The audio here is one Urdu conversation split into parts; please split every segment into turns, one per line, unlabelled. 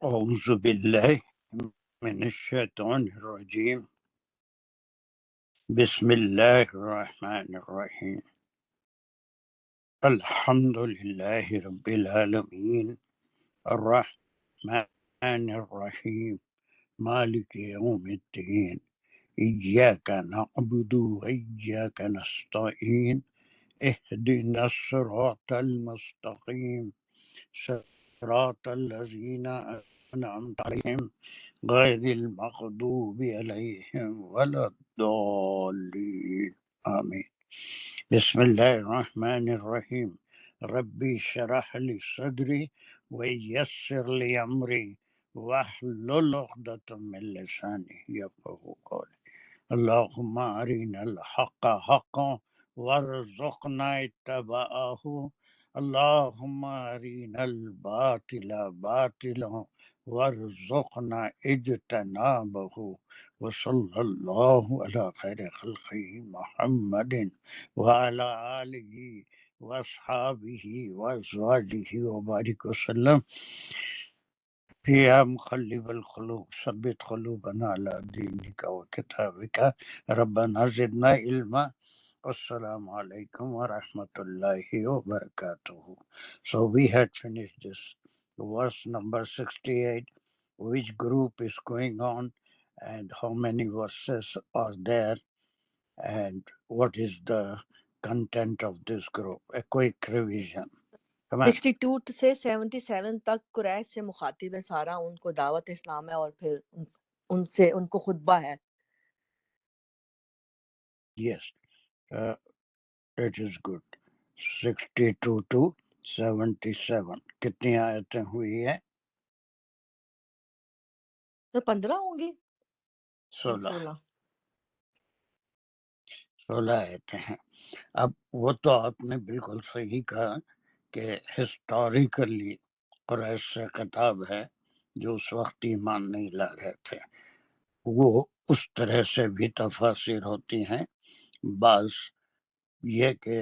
أعوذ بالله من الشيطان الرجيم. بسم الله الرحمن الرحيم. الحمد لله رب العالمين الرحمن الرحيم مالك يوم الدين إياك نعبد وإياك نستعين اهدنا الصراط المستقيم صراط الذين أنعمت عليهم غير المغضوب عليهم ولا الضالين آمين. بسم الله الرحمن الرحيم. ربي اشرح لي صدري ويسر لي أمري واحلل عقدة من لساني يفقهوا قولي. اللهم أرنا الحق حقا وارزقنا اتباعه. اللهم أرنا الباطل باطلا وارزقنا اجتنابه. وصلى الله على خير خلقه محمد وعلى آله وأصحابه وأزواجه وبارك وسلم. يا مقلب القلوب ثبت قلوبنا على دينك وكتابك. ربنا زدنا علما. Assalamu alaikum wa rahmatullahi wa barakatuh. So we had finished this verse number 68. Which group is going on and how many verses are there and what is the content of this group. A quick revision. Come on.
62 سے 77 تک قریش سے مخاطب ہے سارا، ان کو دعوت اسلام ہے اور پھر ان کو خطبہ ہے.
Yes, it is good. 62 to 77. کتنی آیتیں ہوئی ہیں؟
15 ہوں گی.
16 آیتیں ہیں. اب وہ تو آپ نے بالکل صحیح کہا کہ ہسٹوریکلی قریش سے خطاب ہے جو اس وقت ایمان نہیں لا رہے تھے. وہ اس طرح سے بھی تفاسیر ہوتی ہیں. بعض یہ کہ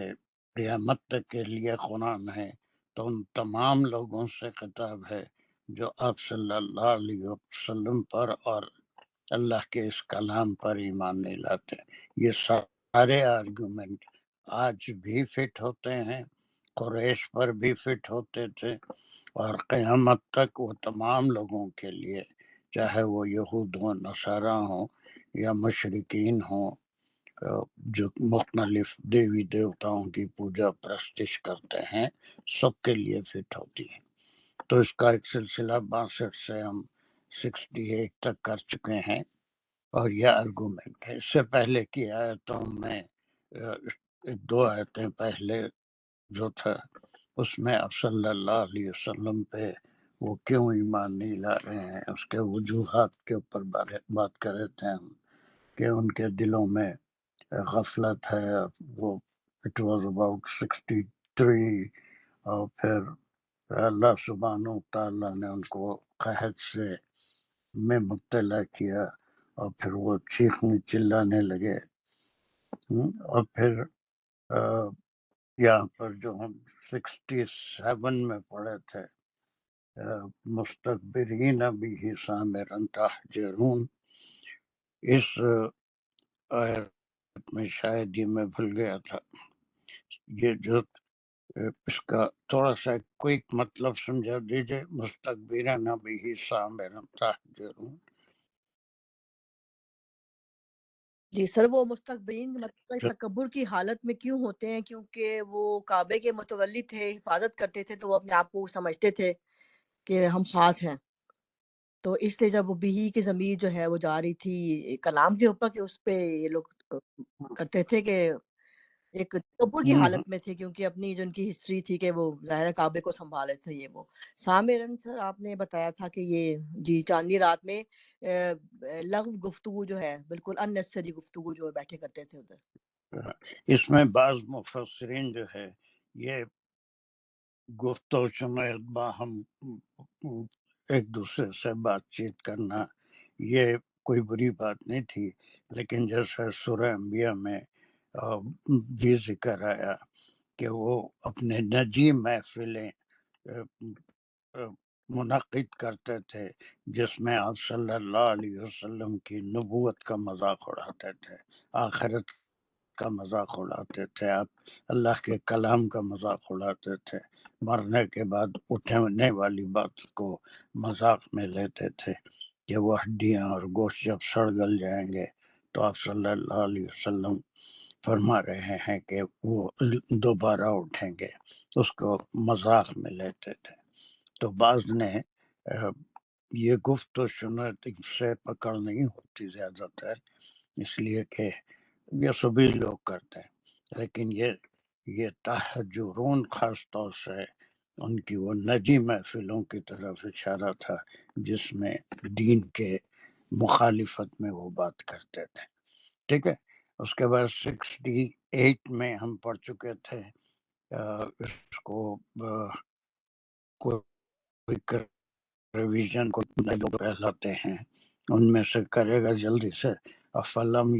قیامت تک کے لیے قرآن ہے تو ان تمام لوگوں سے خطاب ہے جو آپ صلی اللہ علیہ وسلم پر اور اللہ کے اس کلام پر ایمان نہیں لاتے. یہ سارے آرگومنٹ آج بھی فٹ ہوتے ہیں، قریش پر بھی فٹ ہوتے تھے اور قیامت تک وہ تمام لوگوں کے لیے، چاہے وہ یہود ہوں، نصارہ ہوں یا مشرکین ہوں جو مختلف دیوی دیوتاؤں کی پوجا پرستش کرتے ہیں، سب کے لیے فٹ ہوتی ہے. تو اس کا ایک سلسلہ 62 سے ہم 68 تک کر چکے ہیں اور یہ آرگومنٹ ہے. اس سے پہلے کی آیتوں میں 2 آیتیں پہلے جو تھا اس میں آپ صلی اللہ علیہ وسلم پہ وہ کیوں ایمان نہیں لا رہے ہیں اس کے وجوہات کے اوپر بات کر رہے تھے ہم کہ ان کے دلوں میں غفلت ہے. وہ اٹ واز اباؤٹ 63. اور پھر اللہ سبحانہ تعالیٰ نے ان کو قحط سے میں مبتلا کیا اور پھر وہ چیخنے چلانے لگے. اور پھر یہاں پر جو ہم 67 میں پڑھے تھے مستکبرین بہ سامرا تہجرون، اس آیت میں شاید یہ میں بھول گیا تھا، یہ جو اس کا تھوڑا سا کوئک مطلب سمجھا دیجئے. مستکبرین بہ سامرا تہجرون.
جی سر، وہ مستقبرین مطلب تکبر کی حالت میں کیوں ہوتے ہیں؟ کیونکہ وہ کعبے کے متولی تھے، حفاظت کرتے تھے، تو وہ اپنے آپ کو سمجھتے تھے کہ ہم خاص ہیں. تو اس لیے جب وہ بیہی کی ضمیر جو ہے وہ جا رہی تھی کلام کے اوپر کہ اس پہ یہ لوگ کرتے تھے کہ ایک تکبر کی حالت میں تھے، کیونکہ اپنی جو ان کی ہسٹری تھی کہ وہ ظاہر کعبے کو سنبھالے تھے. یہ وہ سامرن سر آپ نے بتایا تھا کہ یہ جی چاندنی رات میں لغو گفتگو جو ہے، بالکل اننیسری گفتگو جو بیٹھے کرتے تھے ادھر.
اس میں بعض مفسرین جو ہے یہ گفت و شنید باہم ایک دوسرے سے بات چیت کرنا یہ کوئی بری بات نہیں تھی، لیکن جیسے سورہ انبیاء میں بھی ذکر آیا کہ وہ اپنے نجی محفلیں منعقد کرتے تھے جس میں آپ صلی اللہ علیہ وسلم کی نبوت کا مذاق اڑاتے تھے، آخرت کا مذاق اڑاتے تھے، آپ اللہ کے کلام کا مذاق اڑاتے تھے، مرنے کے بعد اٹھنے والی بات کو مذاق میں لیتے تھے کہ وہ ہڈیاں اور گوشت جب سڑ گل جائیں گے تو آپ صلی اللہ علیہ وسلم فرما رہے ہیں کہ وہ دوبارہ اٹھیں گے، اس کو مذاق میں لیتے تھے۔ تو بعض نے یہ گفت و شنید سے پکڑ نہیں ہوتی زیادہ تر، اس لیے کہ یہ سبھی لوگ کرتے ہیں، لیکن یہ تہجرون خاص طور سے ان کی وہ نجی محفلوں کی طرف اشارہ تھا جس میں دین کے مخالفت میں وہ بات کرتے تھے، ٹھیک ہے۔ اس کے بعد 68 میں ہم پڑھ چکے تھے اس کو کوئی ریویژن کو لوگ کہلاتے ہیں، ان میں سے کرے گا جلدی سے۔ افلم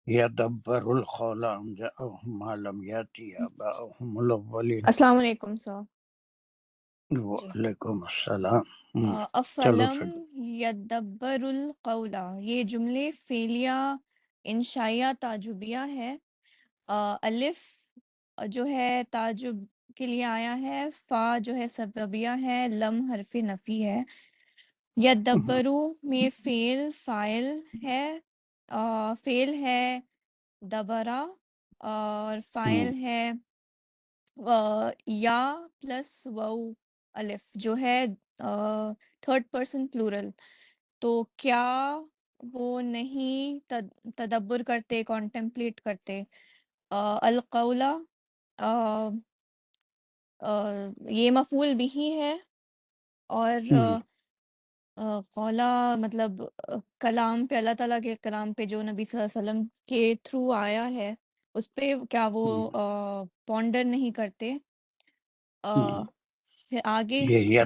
یدبر القول ام جاءہم ما لم یأتی آباءہم الاولین۔
السلام علیکم سر۔ جی
وعلیکم السلام۔ چلو
افلم
پھر
یدبر القول، یہ جملے فعلیہ انشائیہ تعجبیہ ہے۔ الف جو ہے تعجب کے لیے آیا ہے، فا جو ہے سببیہ ہے، لم حرف نفی ہے۔ یدبرو میں فعل فاعل ہے، فعل ہے دبرا اور فاعل ہے یا پلس وو الف جو ہے تھرڈ پرسن پلورل۔ تو کیا وہ نہیں تدبر کرتے، کانٹمپلیٹ کرتے؟ القولا یہ مفعول بھی ہے، اور قولا مطلب کلام پہ، اللہ تعالیٰ کے کلام پہ جو نبی صلی اللہ علیہ وسلم کے تھرو آیا ہے اس پہ کیا وہ پونڈر نہیں کرتے؟ پھر آگے
یہ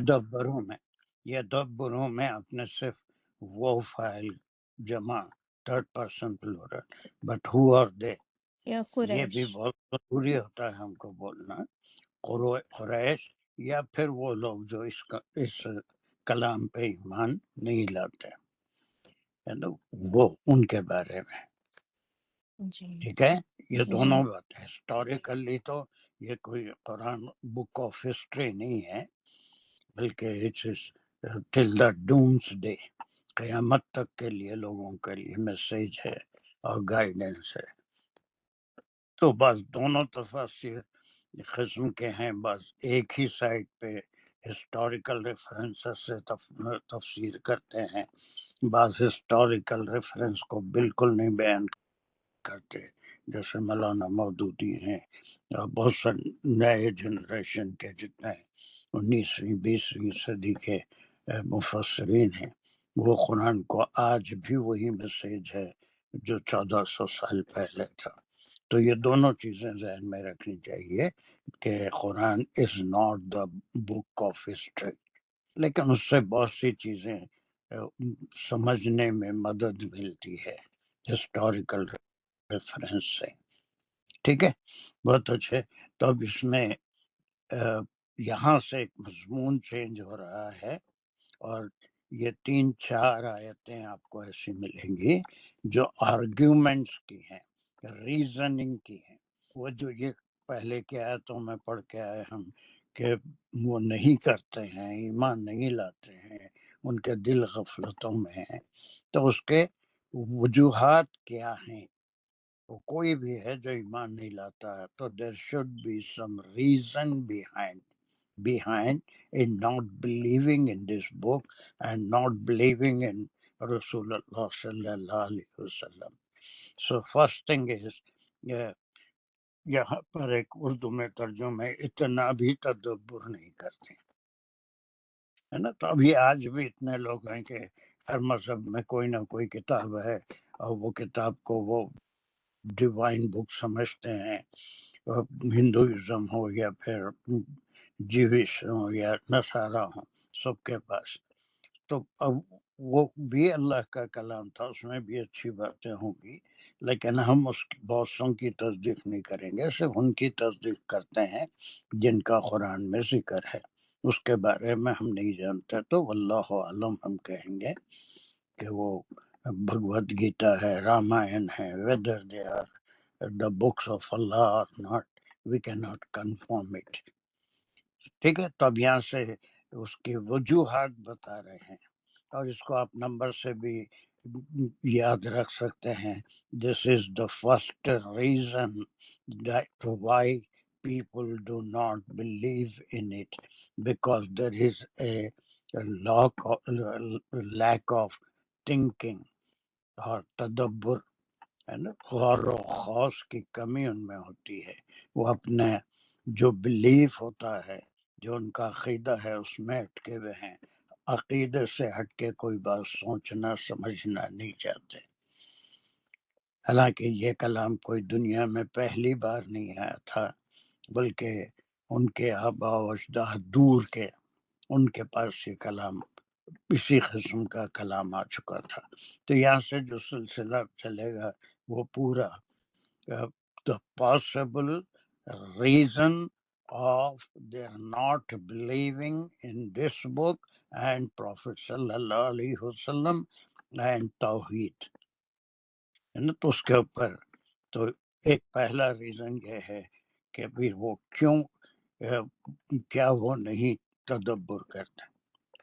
یدبروں میں اپنے صرف وہ فائل جمع تھرڈ پرسن پلورل، بٹ ہو اور دے،
یا
یہ
قریش،
بھی بہت ضروری ہوتا ہے ہم کو بولنا۔ قریش یا پھر وہ لوگ جو اس کلام پہ ایمان نہیں لاتے، وہ ان کے بارے میں،
جی
ٹھیک ہے۔ یہ
جی
دونوں باتیں ہسٹوریکلی تو یہ کوئی قرآن بک آف ہسٹری نہیں ہے، بلکہ ٹل دا ڈومس ڈے، قیامت تک کے لیے لوگوں کے لیے میسیج ہے اور گائیڈنس ہے۔ تو بس دونوں تفاسیر قسم کے ہیں، بس ایک ہی سائٹ پہ ہسٹوریکل ریفرنسز سے تفسیر کرتے ہیں، بعض ہسٹوریکل ریفرنس کو بالکل نہیں بیان کرتے، جیسے مولانا مودودی ہیں اور بہت سے نئے جنریشن کے جتنے 19ویں 20ویں صدی کے مفسرین ہیں، وہ قرآن کو آج بھی وہی میسیج ہے جو 1400 سال پہلے تھا۔ تو یہ دونوں چیزیں ذہن میں رکھنی چاہیے کہ Quran is not the book of history, لیکن اس سے بہت سی چیزیں سمجھنے میں مدد ملتی ہے ہسٹوریکل ریفرنس سے، ٹھیک ہے۔ بہت اچھے۔ تو اب اس میں یہاں سے ایک مضمون چینج ہو رہا ہے، اور یہ 3-4 آیتیں آپ کو ایسی ملیں گی جو آرگیومنٹس کی ہیں، ریزننگ کی ہیں۔ وہ جو یہ پہلے کی آیتوں میں پڑھ کے آئے ہم کہ وہ نہیں کرتے ہیں، ایمان نہیں لاتے ہیں، ان کے دل غفلتوں میں ہیں، تو اس کے وجوہات کیا ہیں؟ وہ کوئی بھی ہے جو ایمان نہیں لاتا ہے تو there should be some reason behind in not believing in this book and not believing in Rasulullah sallallahu alaihi wasallam. So first thing is یہاں پر ایک اردو میں ترجمہ ہے، اتنا بھی تدبر نہیں کرتے، ہے نا۔ تو ابھی آج بھی اتنے لوگ ہیں کہ ہر مذہب میں کوئی نہ کوئی کتاب ہے اور وہ کتاب کو وہ ڈیوائن بک سمجھتے ہیں، ہندوازم ہو یا پھر جیوش ہو یا نصارہ ہو، سب کے پاس۔ تو اب وہ بھی اللہ کا کلام تھا، اس میں بھی اچھی باتیں ہوں گی، لیکن ہم اس بہت سوں کی تصدیق نہیں کریں گے، صرف ان کی تصدیق کرتے ہیں جن کا قرآن میں ذکر ہے۔ اس کے بارے میں ہم نہیں جانتے، تو واللہ عالم ہم کہیں گے کہ وہ بھگوت گیتا ہے، رامائن ہے، whether they are the books of Allah or not, we cannot confirm it. ٹھیک ہے، تو اب یہاں سے اس کی وجوہات بتا رہے ہیں، اور اس کو آپ نمبر سے بھی یاد رکھ سکتے ہیں. This is the first reason that why people do not believe in it, because there is a lack of thinking اور تدبر ہے نا، غور و خوض کی کمی ان میں ہوتی ہے. وہ اپنے جو بلیف ہوتا ہے، جو ان کا عقیدہ ہے، اس میں اٹکے ہوئے ہیں، عقیدے سے ہٹ کے کوئی بات سوچنا سمجھنا نہیں چاہتے. حالانکہ یہ کلام کوئی دنیا میں پہلی بار نہیں آیا تھا، بلکہ ان کے آبا و اجداد دور کے، ان کے پاس یہ کلام اسی قسم کا کلام آ چکا تھا. تو یہاں سے جو سلسلہ چلے گا وہ پورا the possible reason of their not believing in this book and Prophet sallallahu alaihi wasallam and Tawheed. تو اس کے اوپر تو ایک پہلا ریزن یہ ہے کہ پھر وہ کیوں کیا وہ نہیں تدبر کرتے.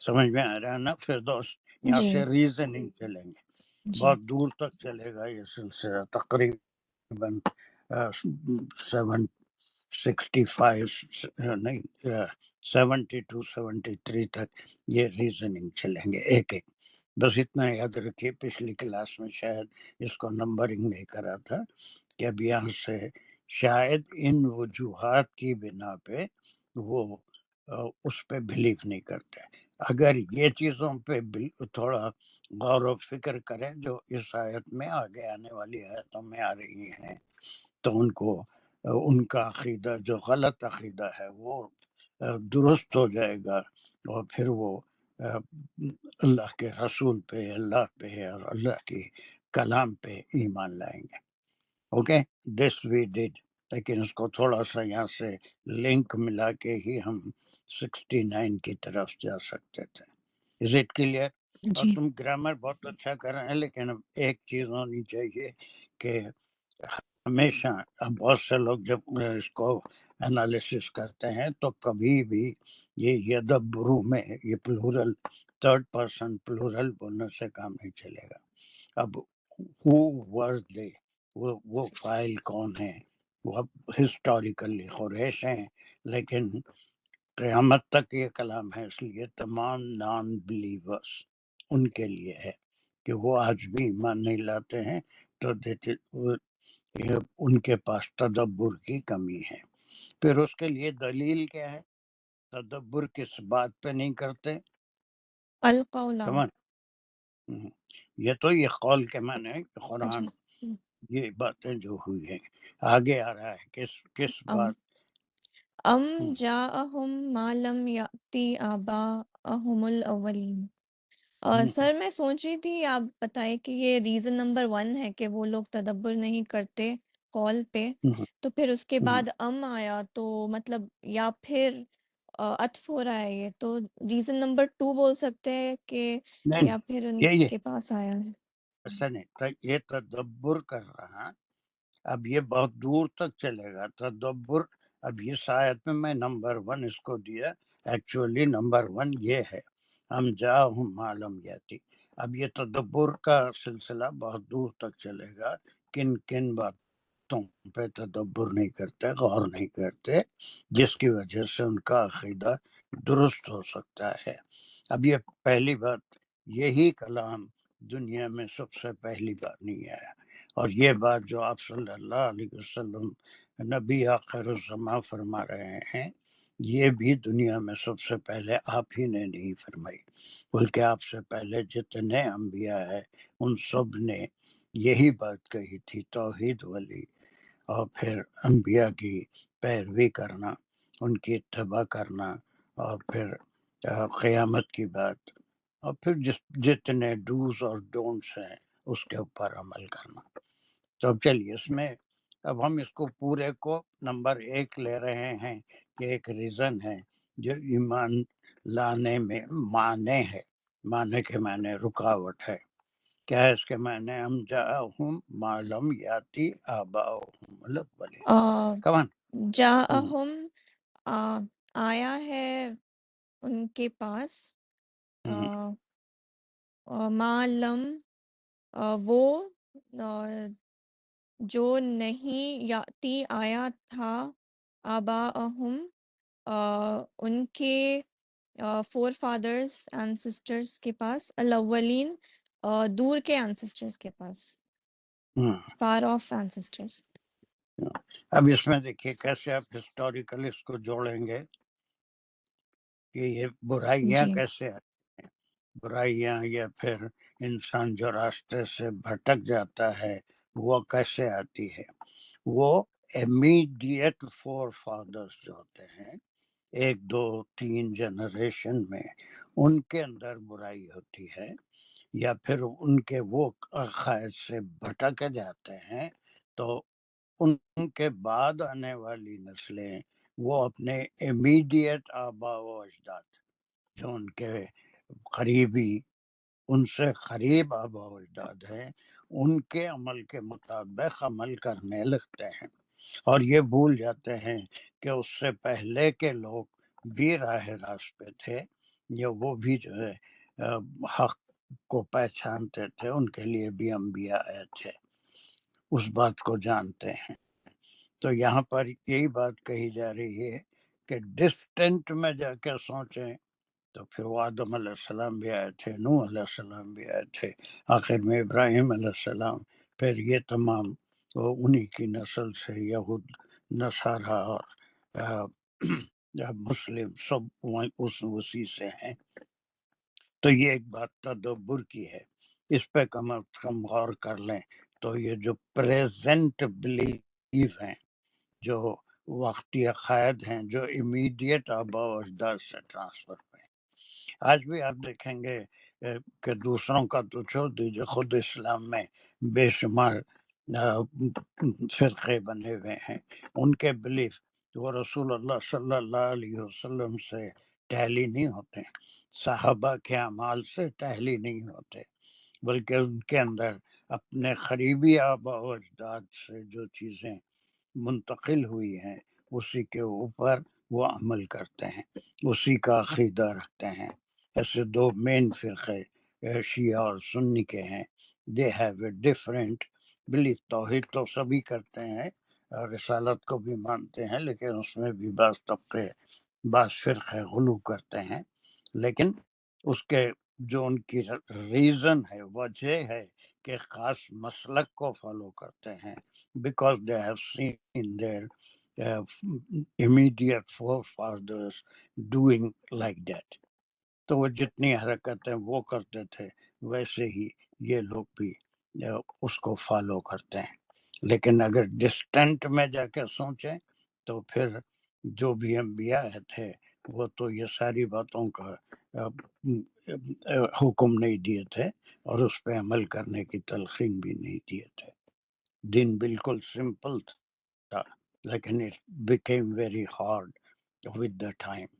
سمجھ میں آ رہا ہے نا فردوس؟ یہاں
جی
سے ریزننگ چلیں گے،
جی
بہت دور تک چلے گا یہ سلسلہ، تقریباً 765 نہیں 72-73 تک یہ ریزننگ چلیں گے ایک ایک. بس اتنا یاد رکھیے، پچھلی کلاس میں شاید اس کو نمبرنگ نہیں کرا تھا کہ اب یہاں سے شاید ان وجوہات کی بنا پہ وہ اس پہ بلیو نہیں کرتے. اگر یہ چیزوں پہ تھوڑا غور و فکر کریں جو اس آیت میں آگے آنے والی آیتوں میں آ رہی ہیں، تو ان کو ان کا عقیدہ جو غلط عقیدہ ہے وہ درست ہو جائے گا، اور پھر وہ اللہ کے رسول پہ، اللہ پہ اور اللہ کے کلام پہ ایمان لائیں گے. Okay, this we did. لیکن اس کو تھوڑا سا یہاں سے لنک ملا کے ہی ہم 69 کی طرف جا سکتے تھے. Is it clear? اور
جی
تم گرامر بہت اچھا کر رہے ہیں، لیکن اب ایک چیز ہونی چاہیے کہ ہمیشہ اب بہت سے لوگ جب اس کو انالیسس کرتے ہیں تو کبھی بھی یہ یدبرو میں یہ پلورل تھرڈ پرسن پلورل بولنے سے کام نہیں چلے گا. اب who were they، وہ فائل کون ہے؟ وہ اب ہسٹوریکلی قریش ہیں، لیکن قیامت تک یہ کلام ہے، اس لیے تمام نان بلیورس ان کے لیے ہے کہ وہ آج بھی ایمان نہیں لاتے ہیں، تو ان کے پاس تدبر کی کمی ہے. پھر اس کے لیے دلیل کیا ہے؟ تدبر کس بات پہ نہیں کرتے؟
القولا.
کمان یہ تو یہ قول کے معنی ہے کہ
جی
قرآن یہ باتیں جو ہوئی ہیں. آگے آ رہا ہے کس بات؟
ام جاءہم ما لم یأتی آباءہم الاولین. سر میں سوچ رہی تھی آپ بتائیں کہ یہ ریزن نمبر 1 ہے کہ وہ لوگ تدبر نہیں کرتے قول پہ، تو پھر اس کے بعد ام آیا تو مطلب یا پھر عطف ہو رہا ہے، یہ تو ریزن نمبر 2 بول سکتے ہیں کہ
نہیں
یا پھر ان
یہ
کے پاس آیا ہے.
ایسا نہیں، یہ تدبر کر رہا. اب یہ بہت دور تک چلے گا تدبر. اب اس آیت میں نمبر 1 اس کو دیا، ایکچولی نمبر 1 یہ ہے ہم جاہم معلوم یاتی. اب یہ تدبر کا سلسلہ بہت دور تک چلے گا، کن کن باتوں پہ تدبر نہیں کرتے، غور نہیں کرتے، جس کی وجہ سے ان کا عقیدہ درست ہو سکتا ہے. اب یہ پہلی بات، یہی کلام دنیا میں سب سے پہلی بار نہیں آیا، اور یہ بات جو آپ صلی اللہ علیہ وسلم نبی آخر الزماں فرما رہے ہیں، یہ بھی دنیا میں سب سے پہلے آپ ہی نے نہیں فرمائی، بلکہ آپ سے پہلے جتنے انبیاء ہیں ان سب نے یہی بات کہی تھی، توحید والی، اور پھر انبیاء کی پیروی کرنا، ان کی اتباع کرنا، اور پھر قیامت کی بات، اور پھر جتنے ڈوز اور ڈونٹس ہیں اس کے اوپر عمل کرنا. تو اب چلیے اس میں اب ہم اس کو پورے کو نمبر 1 لے رہے ہیں کہ ایک ریزن ہے جو ایمان لانے میں مانے ہے، مانے کے معنی رکاوٹ ہے. کیا ہے اس کے معنی؟ ہم جاءہم ما لم یاتی آباؤہم الاولین. کمان
جاءہم آیا ہے ان کے پاس ما لم وہ جو نہیں یاتی آیا تھا آباءہم ان کے فور فادرز اینسسٹرز کے پاس، الاولین دور کے اینسسٹرز کے پاس، فار آف اینسسٹرز.
اب اس میں دیکھیے کیسے آپ ہسٹوریکل اس کو جوڑیں گے کہ یہ برائیاں
جی
کیسے آتی ہیں، برائیاں یا پھر انسان جو راستے سے بھٹک جاتا ہے وہ کیسے آتی ہے. وہ امیڈیٹ فور فادرز جو ہوتے ہیں، 1 2 3 جنریشن میں ان کے اندر برائی ہوتی ہے، یا پھر ان کے وہ عقائد سے بھٹک جاتے ہیں، تو ان کے بعد آنے والی نسلیں وہ اپنے امیڈیٹ آبا و اجداد جو ان کے قریبی، ان سے قریب آبا و اجداد ہیں، ان کے عمل کے مطابق عمل کرنے لگتے ہیں، اور یہ بھول جاتے ہیں کہ اس سے پہلے کے لوگ بھی راہ راست پہ تھے، یا وہ بھی جو ہے حق کو پہچانتے تھے، ان کے لیے بھی انبیاء آئے تھے، اس بات کو جانتے ہیں. تو یہاں پر یہی بات کہی جا رہی ہے کہ ڈسٹنٹ میں جا کے سوچیں تو پھر وہ آدم علیہ السلام بھی آئے تھے، نوح علیہ السلام بھی آئے تھے، آخر میں ابراہیم علیہ السلام، پھر یہ تمام وہ انہی کی نسل سے یہود نصارہ اور مسلم سب اسی سے ہیں. تو یہ ایک بات تدبر کی ہے، اس پہ کم از کم غور کر لیں. تو یہ جو پریزنٹ بلیف ہیں، جو وقتی عقائد ہیں، جو امیڈیٹ آبا و اجداد سے ٹرانسفر ہوئے، آج بھی آپ دیکھیں گے کہ دوسروں کا تو چھوڑ دیجیے، خود اسلام میں بے شمار فرقے بنے ہوئے ہیں، ان کے بلیف وہ رسول اللہ صلی اللہ علیہ وسلم سے ٹیلی نہیں ہوتے، صحابہ کے اعمال سے ٹیلی نہیں ہوتے، بلکہ ان کے اندر اپنے قریبی آبا و اجداد سے جو چیزیں منتقل ہوئی ہیں اسی کے اوپر وہ عمل کرتے ہیں، اسی کا عقیدہ رکھتے ہیں. ایسے 2 مین فرقے شیعہ اور سنی کے ہیں. They have a different belief. توحید تو سبھی کرتے ہیں اور رسالت کو بھی مانتے ہیں، لیکن اس میں بھی بعض طبقے، بعض فرقے غلو کرتے ہیں، لیکن اس کے جو ان کی ریزن ہے، وجہ ہے کہ خاص مسلک کو فالو کرتے ہیں، because they have seen their immediate forefathers doing like that. تو وہ جتنی حرکتیں وہ کرتے تھے ویسے ہی یہ لوگ بھی اس کو فالو کرتے ہیں. لیکن اگر ڈسٹنٹ میں جا کے سوچیں تو پھر جو بھی انبیاء تھے وہ تو یہ ساری باتوں کا حکم نہیں دیے تھے اور اس پہ عمل کرنے کی تلقین بھی نہیں دیے تھے. دین بالکل سمپل تھا، لیکن it became very hard with the time.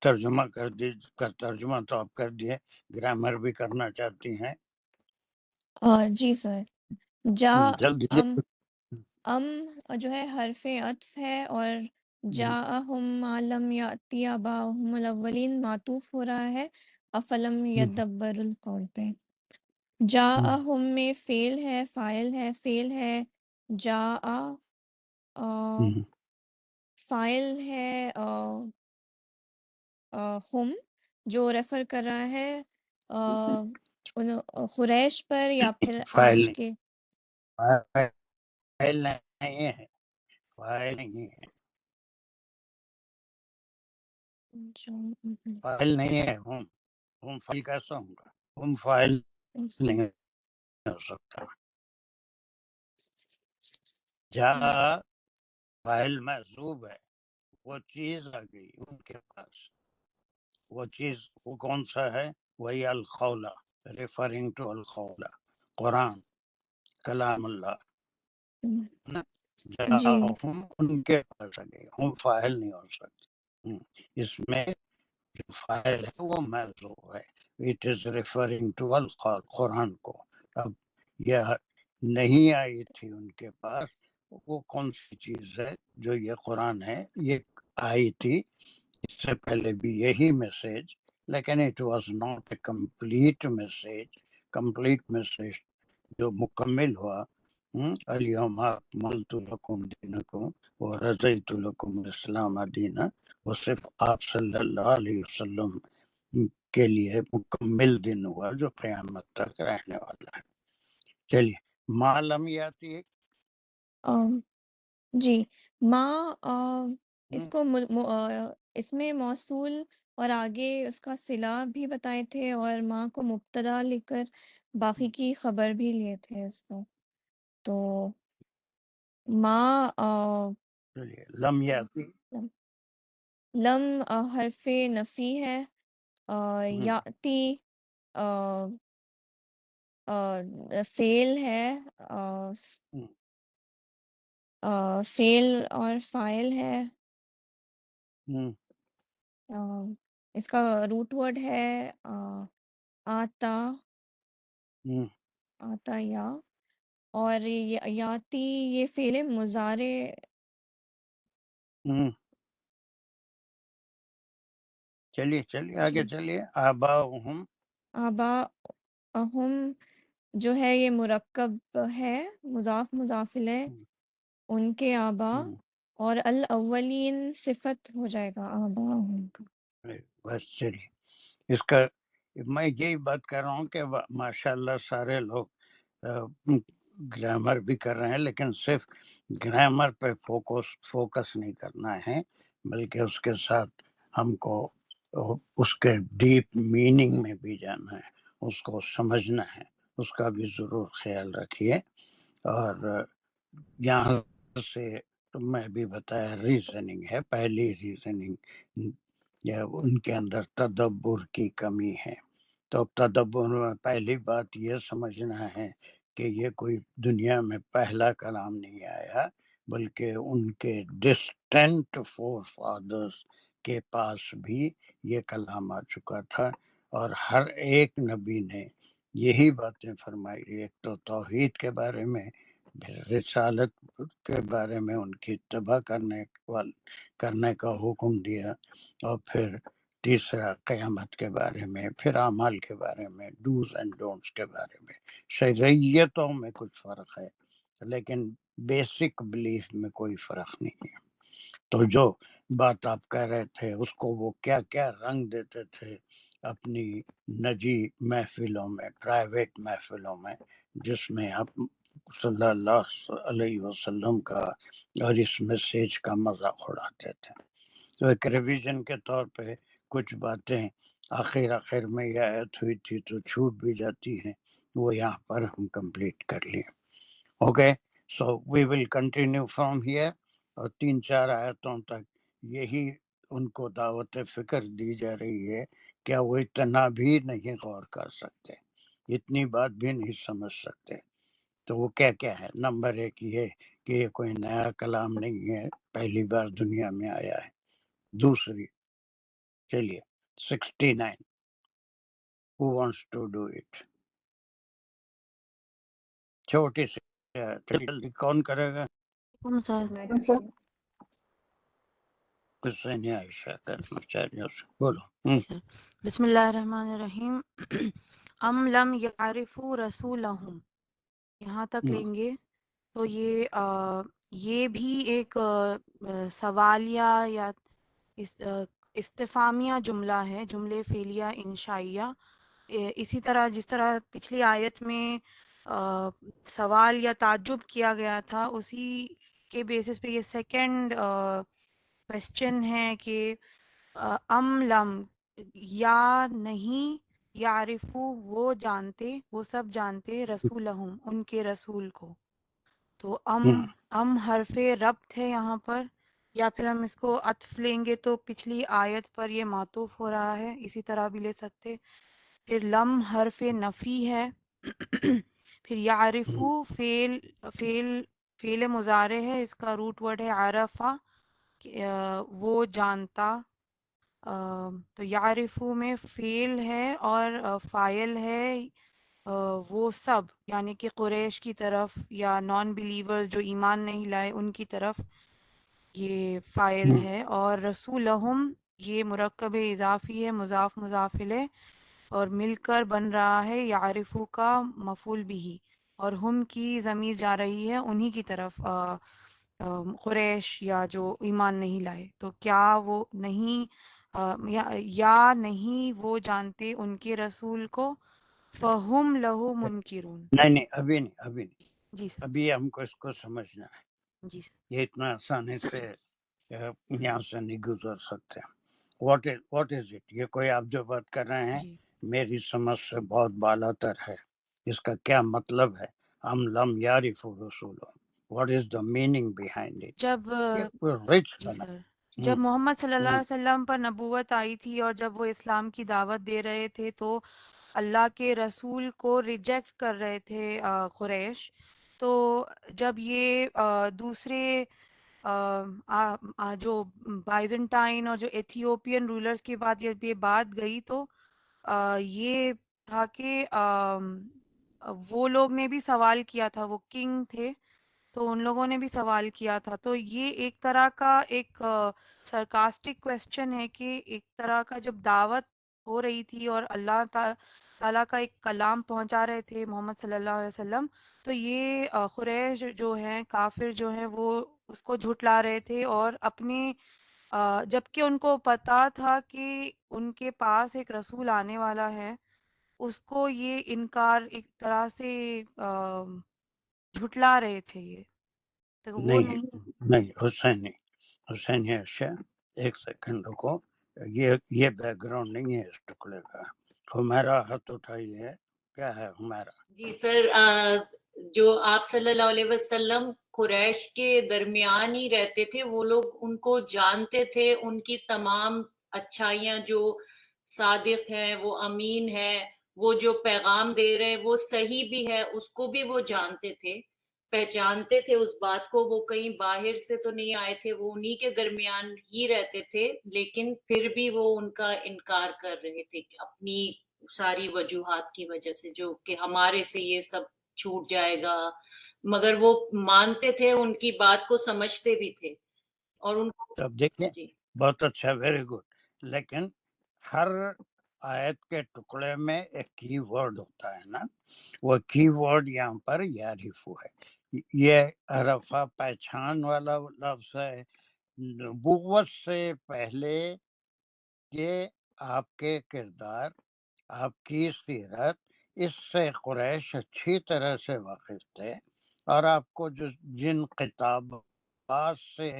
ترجمہ ترجمہ تو آپ کر دیے، گرامر بھی کرنا چاہتی ہیں؟
جی سر. جا
جلدی
ام جو ہے حرف عطف ہے، اور جاءہم ما لم یأتی آباؤہم الاولین معطوف ہو رہا ہے افلم یدبر القول پہ. جاءہم میں فعل ہے، فاعل ہے، فعل ہے جاء، فاعل ہے ہم، جو ریفر کر رہا ہے قریش پر یا پھر
فائل
آج
نہیں،
کے.
فائل نہیں ہے، فائل نہیں ہے، فائل نہیں ہے. ہم فائل کیسا ہوں گا؟ ہم فائل نہیں ہو سکتا. جا فائل محذوب ہے، وہ چیز آ گئی ان کے پاس. وہ چیز وہ کون سا ہے؟ وہی القولہ، ریفرنگ ٹو القولہ، قرآن، کلام اللہ.
جی
ان کے پاس آ گئی، ہم فاعل نہیں ہو سکتے. اس میں جو فائل ہے وہ محذوف ہے. اٹ از ریفرنگ ٹو القرآن کو. اب یہ نہیں آئی تھی ان کے پاس، وہ کون سی چیز ہے جو یہ قرآن ہے؟ یہ آئی تھی اس سے پہلے بھی یہی میسج، لیکن it was not a complete message جو مکمل ہوا. الیوم اکملت لکم دینکم ورضیت لکم الاسلام دینا، وہ صرف آپ صلی اللہ علیہ وسلم کے لیے مکمل دن ہوا جو قیامت تک رہنے والا ہے. چلیے معلوم یاتی ہے.
جی ماں اس کو اس میں موصول اور آگے اس کا صلہ بھی بتائے تھے، اور ماں کو مبتدا لکھ کر باقی کی خبر بھی لیے تھے اس کو. تو ماں
چلیے لم یاتی.
لم حرف نفی ہے. یاتی فعل ہے، فعل اور فاعل ہے. اس کا روٹ ورڈ ہے آتا یا، اور یاتی یہ فعل مضارع.
چلیے آگے چلیے. آباؤہم،
آباءہم جو ہے یہ مرکب ہے، مضاف مضاف الیہ، ان کے آبا، اور الاولین صفت ہو جائے گا آباءہم کا.
بس چلیے. اس کا میں یہی بات کر رہا ہوں کہ ماشاء اللہ سارے لوگ گرامر بھی کر رہے ہیں، لیکن صرف گرامر پہ فوکس نہیں کرنا ہے، بلکہ اس کے ساتھ ہم کو اس کے ڈیپ میننگ میں بھی جانا ہے، اس کو سمجھنا ہے، اس کا بھی ضرور خیال رکھیے. اور یہاں سے میں بھی بتایا ریزننگ ہے. پہلی ریزننگ یا ان کے اندر تدبر کی کمی ہے. تو تدبر میں پہلی بات یہ سمجھنا ہے کہ یہ کوئی دنیا میں پہلا کلام نہیں آیا، بلکہ ان کے ڈسٹنٹ فور فادرز کے پاس بھی یہ کلام آ چکا تھا، اور ہر ایک نبی نے یہی باتیں فرمائی. ایک تو توحید کے بارے میں، رسالت کے بارے میں ان کی اتباع کرنے کا حکم دیا، اور پھر تیسرا قیامت کے بارے میں، پھر اعمال کے بارے میں، ڈوز اینڈ ڈونٹس کے بارے میں. شریعتوں میں کچھ فرق ہے، لیکن بیسک بلیف میں کوئی فرق نہیں ہے. تو جو بات آپ کہہ رہے تھے اس کو وہ کیا کیا رنگ دیتے تھے اپنی نجی محفلوں میں، پرائیویٹ محفلوں میں، جس میں آپ صلی اللہ علیہ وسلم کا اور اس میسیج کا مذاق اڑاتے تھے. تو ایک ریویژن کے طور پہ کچھ باتیں آخر میں یہ آیت ہوئی تھی تو چھوٹ بھی جاتی ہیں، وہ یہاں پر ہم کمپلیٹ کر لیں. Okay, so we will continue from here. اور 3-4 آیتوں تک یہی ان کو دعوت فکر دی جا رہی ہے. کیا وہ اتنا بھی نہیں غور کر سکتے، اتنی بات بھی نہیں سمجھ سکتے؟ تو وہ کیا کیا ہے؟ نمبر 1 یہ کہ یہ کوئی نیا کلام نہیں ہے، پہلی بار دنیا میں آیا ہے. دوسری، چلیے 69 who wants to do it؟ چھوٹی سی جلدی کون کرے گا؟ کچھ سے نہیں عائشہ کرنا چاہیے، بولو.
بسم اللہ الرحمن الرحیم. ام لم یعرفوا رسولہم، یہاں تک لیں گے. تو یہ بھی ایک سوالیہ یا استفہامیہ جملہ ہے، جملے فعلیہ انشائیہ. اسی طرح جس طرح پچھلی آیت میں سوال یا تعجب کیا گیا تھا، اسی کے بیسس پہ یہ سیکنڈ کویسچن ہے کہ ام لم، یا نہیں، یعرفو وہ جانتے، وہ سب جانتے، رسولہم ان کے رسول کو. تو ام حرف ربط ہے یہاں پر، یا پھر ہم اس کو عطف لیں گے تو پچھلی آیت پر یہ معطوف ہو رہا ہے، اسی طرح بھی لے سکتے. پھر لم حرف نفی ہے. پھر یعرفو فعل مضارع ہے، اس کا روٹ ورڈ ہے عرفہ، وہ جانتا. تو یعرفو میں فعل ہے اور فاعل ہے وہ سب، یعنی کہ قریش کی طرف یا نان بلیورز جو ایمان نہیں لائے ان کی طرف یہ فاعل ہے، اور رسولہم یہ مرکب اضافی ہے، مضاف مضاف الیہ، اور مل کر بن رہا ہے یعرفو کا مفعول بھی، اور ہم کی ضمیر جا رہی ہے انہی کی طرف، قریش یا جو ایمان نہیں لائے. تو کیا وہ نہیں یا نہیں وہ جانتے ان کے رسول کو، فہم لہو منکرون.
نہیں ابھی نہیں،
جی سر.
ابھی ہم کو اس کو سمجھنا ہے.
جی سر.
یہ اتنا آسانی سے یہاں سے نہیں گزر سکتے. What is it? یہ کوئی آپ جو بات کر رہے ہیں
جی
میری سمجھ سے بہت بالا تر ہے. اس کا کیا مطلب ہے؟ ہم لم یعرف رسول، what is the meaning behind it?
جب
یہ کوئی رچ
جی
بنا.
سر، جب محمد صلی اللہ علیہ وسلم پر نبوت آئی تھی اور جب وہ اسلام کی دعوت دے رہے تھے تو اللہ کے رسول کو ریجیکٹ کر رہے تھے قریش. تو جب یہ دوسرے جو بائزنٹائن اور جو ایتھیوپین رولرز کے بعد جب یہ بات گئی تو یہ تھا کہ وہ لوگ نے بھی سوال کیا تھا، وہ کنگ تھے تو ان لوگوں نے بھی سوال کیا تھا. تو یہ ایک طرح کا ایک سرکاسٹک کویسچن ہے کہ ایک طرح کا جب دعوت ہو رہی تھی اور اللہ تعالیٰ کا ایک کلام پہنچا رہے تھے محمد صلی اللہ علیہ وسلم، تو یہ قریش جو ہیں کافر جو ہیں وہ اس کو جھٹلا رہے تھے، اور اپنے جبکہ ان کو پتا تھا کہ ان کے پاس ایک رسول آنے والا ہے، اس کو یہ انکار ایک طرح سے جھٹلا رہے تھے یہ. تو وہ
نہیں حسین اشیاء ایک سیکنڈ رکو. یہ بیک گراؤنڈ نہیں ہے اس ٹکڑے کا. ہمارا ہاتھ اٹھائی ہے، کیا ہے ہمارا؟
جی سر، جو آپ صلی اللہ علیہ وسلم قریش کے درمیان ہی رہتے تھے، وہ لوگ ان کو جانتے تھے، ان کی تمام اچھائیاں، جو صادق ہیں، وہ امین ہے، وہ جو پیغام دے رہے ہیں وہ صحیح بھی ہے، اس کو بھی وہ جانتے تھے، پہچانتے تھے اس بات کو. وہ کہیں باہر سے تو نہیں آئے تھے، وہ انہی کے درمیان ہی رہتے تھے، لیکن پھر بھی وہ ان کا انکار کر رہے تھے اپنی ساری وجوہات کی وجہ سے، جو کہ ہمارے سے یہ سب چھوٹ جائے گا. مگر وہ مانتے تھے، ان کی بات کو سمجھتے بھی تھے. اور ان کو
اب دیکھیں،
جی
بہت اچھا، ویری گڈ. لیکن ہر آیت کے ٹکڑے میں ایک کی ورڈ ہوتا ہے نا. وہ کی ورڈ یہاں پر یعرفو ہے. یہ عرفہ پہچان والا لفظ ہے. نبوت سے پہلے یہ آپ کے کردار، آپ کی سیرت، اس سے قریش اچھی طرح سے واقف تھے، اور آپ کو جو جن خطابات سے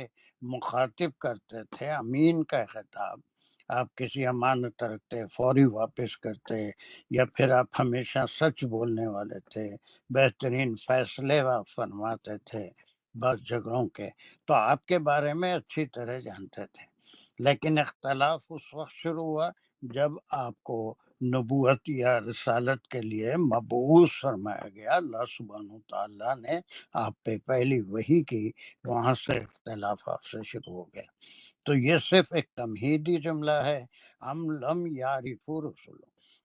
مخاطب کرتے تھے، امین کا خطاب، آپ کسی امانت رکھتے فوری واپس کرتے، یا پھر آپ ہمیشہ سچ بولنے والے تھے، بہترین فیصلے آپ فرماتے تھے بس جھگڑوں کے، تو آپ کے بارے میں اچھی طرح جانتے تھے. لیکن اختلاف اس وقت شروع ہوا جب آپ کو نبوت یا رسالت کے لیے مبعوث فرمایا گیا. اللہ سبحانہ وتعالیٰ نے آپ پہ پہلی وحی کی، وہاں سے اختلاف آپ سے شروع ہو گیا. تو یہ صرف ایک تمہیدی جملہ ہے، ہم لم یعرفوا رسول.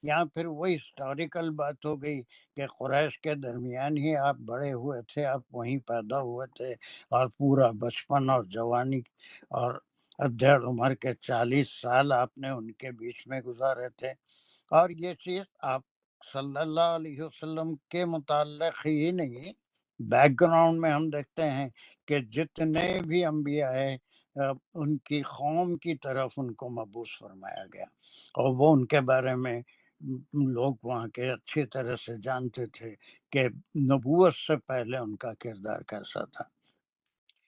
یہاں پھر وہی ہسٹوریکل بات ہو گئی کہ قریش کے درمیان ہی آپ بڑے ہوئے تھے، آپ وہیں پیدا ہوئے تھے، اور پورا بچپن اور جوانی اور ادھیڑ عمر کے 40 سال آپ نے ان کے بیچ میں گزارے تھے. اور یہ چیز آپ صلی اللہ علیہ وسلم کے متعلق ہی نہیں، بیک گراؤنڈ میں ہم دیکھتے ہیں کہ جتنے بھی انبیاء ہیں ان کی قوم کی طرف ان کو مبعوث فرمایا گیا، اور وہ ان کے بارے میں لوگ وہاں کے اچھی طرح سے جانتے تھے کہ نبوت سے پہلے ان کا کردار کیسا تھا.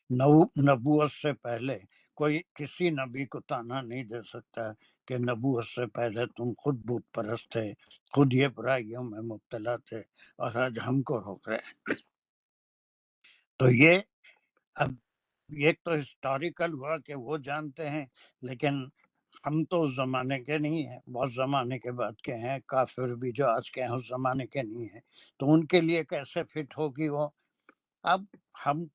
نبوت سے پہلے کوئی کسی نبی کو تانا نہیں دے سکتا کہ نبوت سے پہلے تم خود بت پرست تھے، خود یہ برائیوں میں مبتلا تھے، اور آج ہم کو روک رہے ہیں. تو یہ اب ایک تو ہسٹوریکل ہوا کہ وہ جانتے ہیں، لیکن ہم تو اس زمانے کے نہیں ہیں، بہت زمانے کے بعد کے ہیں. کافر بھی جو آج کے ہیں اس زمانے کے نہیں ہیں، تو ان کے لیے کیسے فٹ ہوگی وہ؟ اب ہم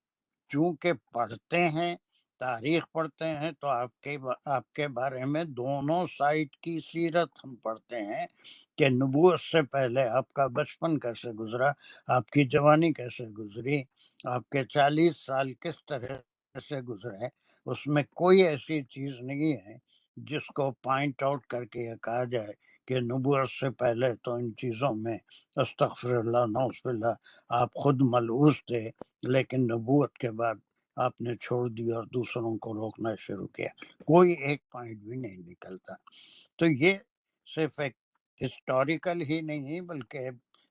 چونکہ پڑھتے ہیں تاریخ پڑھتے ہیں تو آپ کے بارے میں دونوں سائڈ کی سیرت ہم پڑھتے ہیں کہ نبوت سے پہلے آپ کا بچپن کیسے گزرا، آپ کی جوانی کیسے گزری، آپ کے 40 سال کس طرح سے گزرے. اس میں کوئی ایسی چیز نہیں ہے جس کو پوائنٹ آؤٹ کر کے یہ کہا جائے کہ نبوت سے پہلے تو ان چیزوں میں استغفر اللہ نعوذ باللہ آپ خود ملعوث تھے، لیکن نبوت کے بعد آپ نے چھوڑ دیا اور دوسروں کو روکنا شروع کیا. کوئی ایک پوائنٹ بھی نہیں نکلتا. تو یہ صرف ایک ہسٹوریکل ہی نہیں بلکہ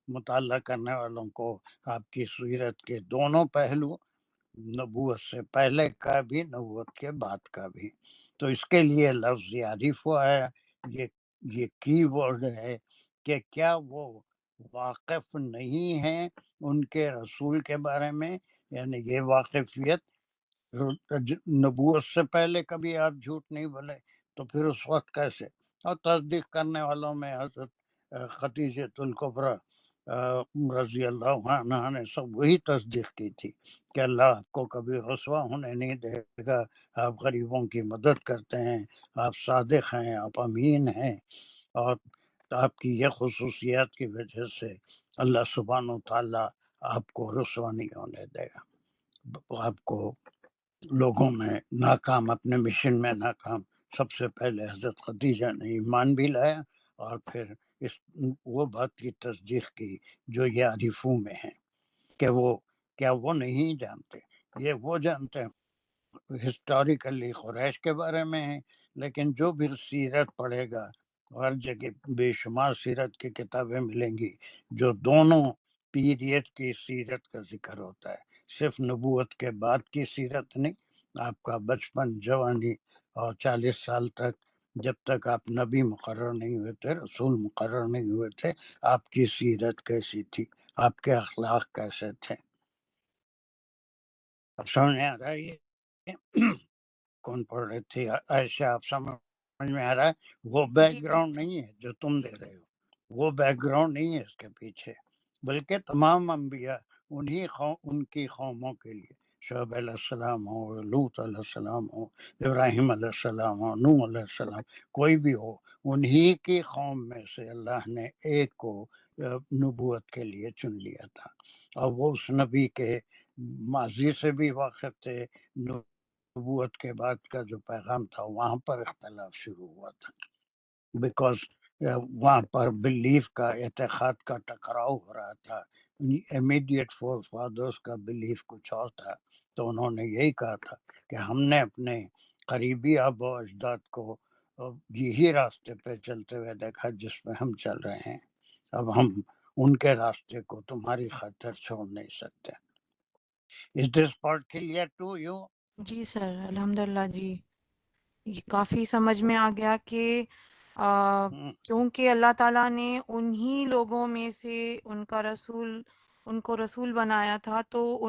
مطالعہ کرنے والوں کو آپ کی سیرت کے دونوں پہلو، نبوت سے پہلے کا بھی نبوت کے بعد کا بھی. تو اس کے لیے لفظ یعرف ہوا ہے. یہ کی ورڈ ہے کہ کیا وہ واقف نہیں ہیں ان کے رسول کے بارے میں، یعنی یہ واقفیت نبوت سے پہلے کبھی آپ جھوٹ نہیں بولے تو پھر اس وقت کیسے. اور تصدیق کرنے والوں میں حضرت خدیجۃ الکبریٰ رضی اللہ عنہ نے سب وہی تصدیق کی تھی کہ اللہ آپ کو کبھی رسوا ہونے نہیں دے گا، آپ غریبوں کی مدد کرتے ہیں، آپ صادق ہیں، آپ امین ہیں، اور آپ کی یہ خصوصیات کی وجہ سے اللہ سبحانہ و تعالیٰ آپ کو رسوا نہیں ہونے دے گا. آپ کو لوگوں میں ناکام، اپنے مشن میں ناکام. سب سے پہلے حضرت خدیجہ نے ایمان بھی لایا اور پھر وہ بات کی تصدیق کی جو یہ عارفوں میں ہے کہ کیا وہ نہیں جانتے، یہ وہ جانتے ہیں. ہسٹوریکلی قریش کے بارے میں ہے، لیکن جو بھی سیرت پڑھے گا ہر جگہ بے شمار سیرت کی کتابیں ملیں گی جو دونوں پیریڈ کی سیرت کا ذکر ہوتا ہے، صرف نبوت کے بعد کی سیرت نہیں. آپ کا بچپن، جوانی اور 40 سال تک، جب تک آپ نبی مقرر نہیں ہوئے تھے، رسول مقرر نہیں ہوئے تھے، آپ کی سیرت کیسی تھی، آپ کے اخلاق کیسے تھے. اب سمجھ آ رہا ہے یہ کون پڑھ رہے تھے عائشہ؟ آپ سمجھ میں آ رہا ہے وہ بیک گراؤنڈ نہیں ہے جو تم دے رہے ہو، وہ بیک گراؤنڈ نہیں ہے اس کے پیچھے، بلکہ تمام انبیاء ان کی قوموں کے لیے، شعیب علیہ السلام ہو، لوط علیہ السلام ہو، ابراہیم علیہ السلام ہو، نوح علیہ السلام، کوئی بھی ہو، انہی کی قوم میں سے اللہ نے ایک کو نبوت کے لیے چن لیا تھا، اور وہ اس نبی کے ماضی سے بھی واقف تھے. نبوت کے بعد کا جو پیغام تھا وہاں پر اختلاف شروع ہوا تھا، بیکاز وہاں پر بلیف کا، اعتقاد کا ٹکراؤ ہو رہا تھا. امیڈیٹ فور فادرز کا بلیف کچھ اور تھا، تو انہوں نے یہی کہا تھا کہ ہم نے اپنے قریبی آبا و اجداد کو یہی راستے پہ چلتے ہوئے دیکھا جس پہ ہم چل رہے ہیں، اب ہم ان کے راستے کو تمہاری خاطر چھوڑ نہیں سکتے. Is this part clear to you?
جی سر، الحمدللہ جی، یہ کافی سمجھ میں آ گیا کہ کیونکہ اللہ تعالیٰ نے انہی لوگوں میں سے ان کو رسول بنایا تھا، تو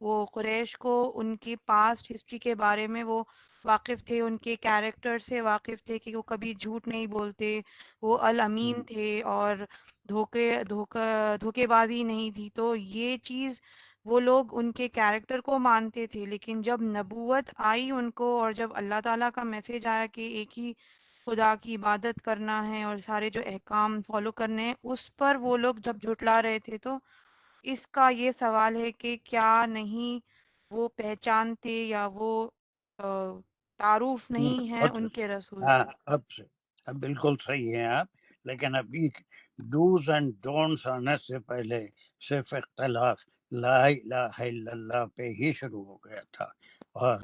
وہ قریش کو ان کی پاسٹ ہسٹری کے بارے میں وہ واقف تھے، ان کے کیریکٹر سے واقف تھے کہ وہ کبھی جھوٹ نہیں بولتے، وہ الامین تھے اور دھوکے بازی نہیں تھی. تو یہ چیز وہ لوگ ان کے کیریکٹر کو مانتے تھے، لیکن جب نبوت آئی ان کو اور جب اللہ تعالیٰ کا میسج آیا کہ ایک ہی خدا کی عبادت کرنا ہے اور سارے جو احکام فالو کرنے ہیں، اس پر وہ لوگ جب جھٹلا رہے تھے. تو اس کا یہ سوال ہے کہ کیا نہیں وہ پہچانتے یا وہ تعارف نہیں ہے ان کے رسول سے؟
اب بالکل صحیح ہیں آپ، لیکن ابھی ڈوز اینڈ ڈونٹس آنے سے پہلے صرف اختلاف لا الہ الا اللہ پہ ہی شروع ہو گیا تھا، اور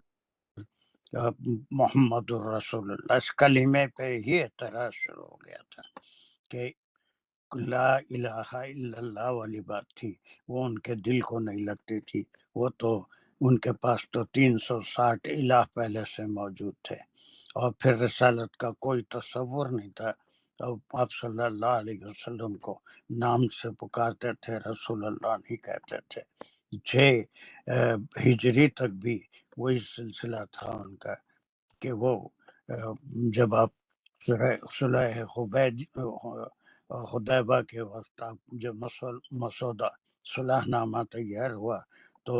محمد الرسول اللہ اس کلمے پہ ہی اعتراض شروع ہو گیا تھا کہ لا الہ الا اللہ والی بات تھی، وہ ان کے دل کو نہیں لگتی تھی. وہ تو ان کے پاس تو 360 الہ پہلے سے موجود تھے، اور پھر رسالت کا کوئی تصور نہیں تھا. آپ صلی اللہ علیہ وسلم کو نام سے پکارتے تھے، رسول اللہ نہیں کہتے تھے. 6 ہجری تک بھی وہی سلسلہ تھا ان کا کہ وہ جب آپ صلح حدیبہ کے وقت آپ جب مسودہ صلح نامہ تیار ہوا تو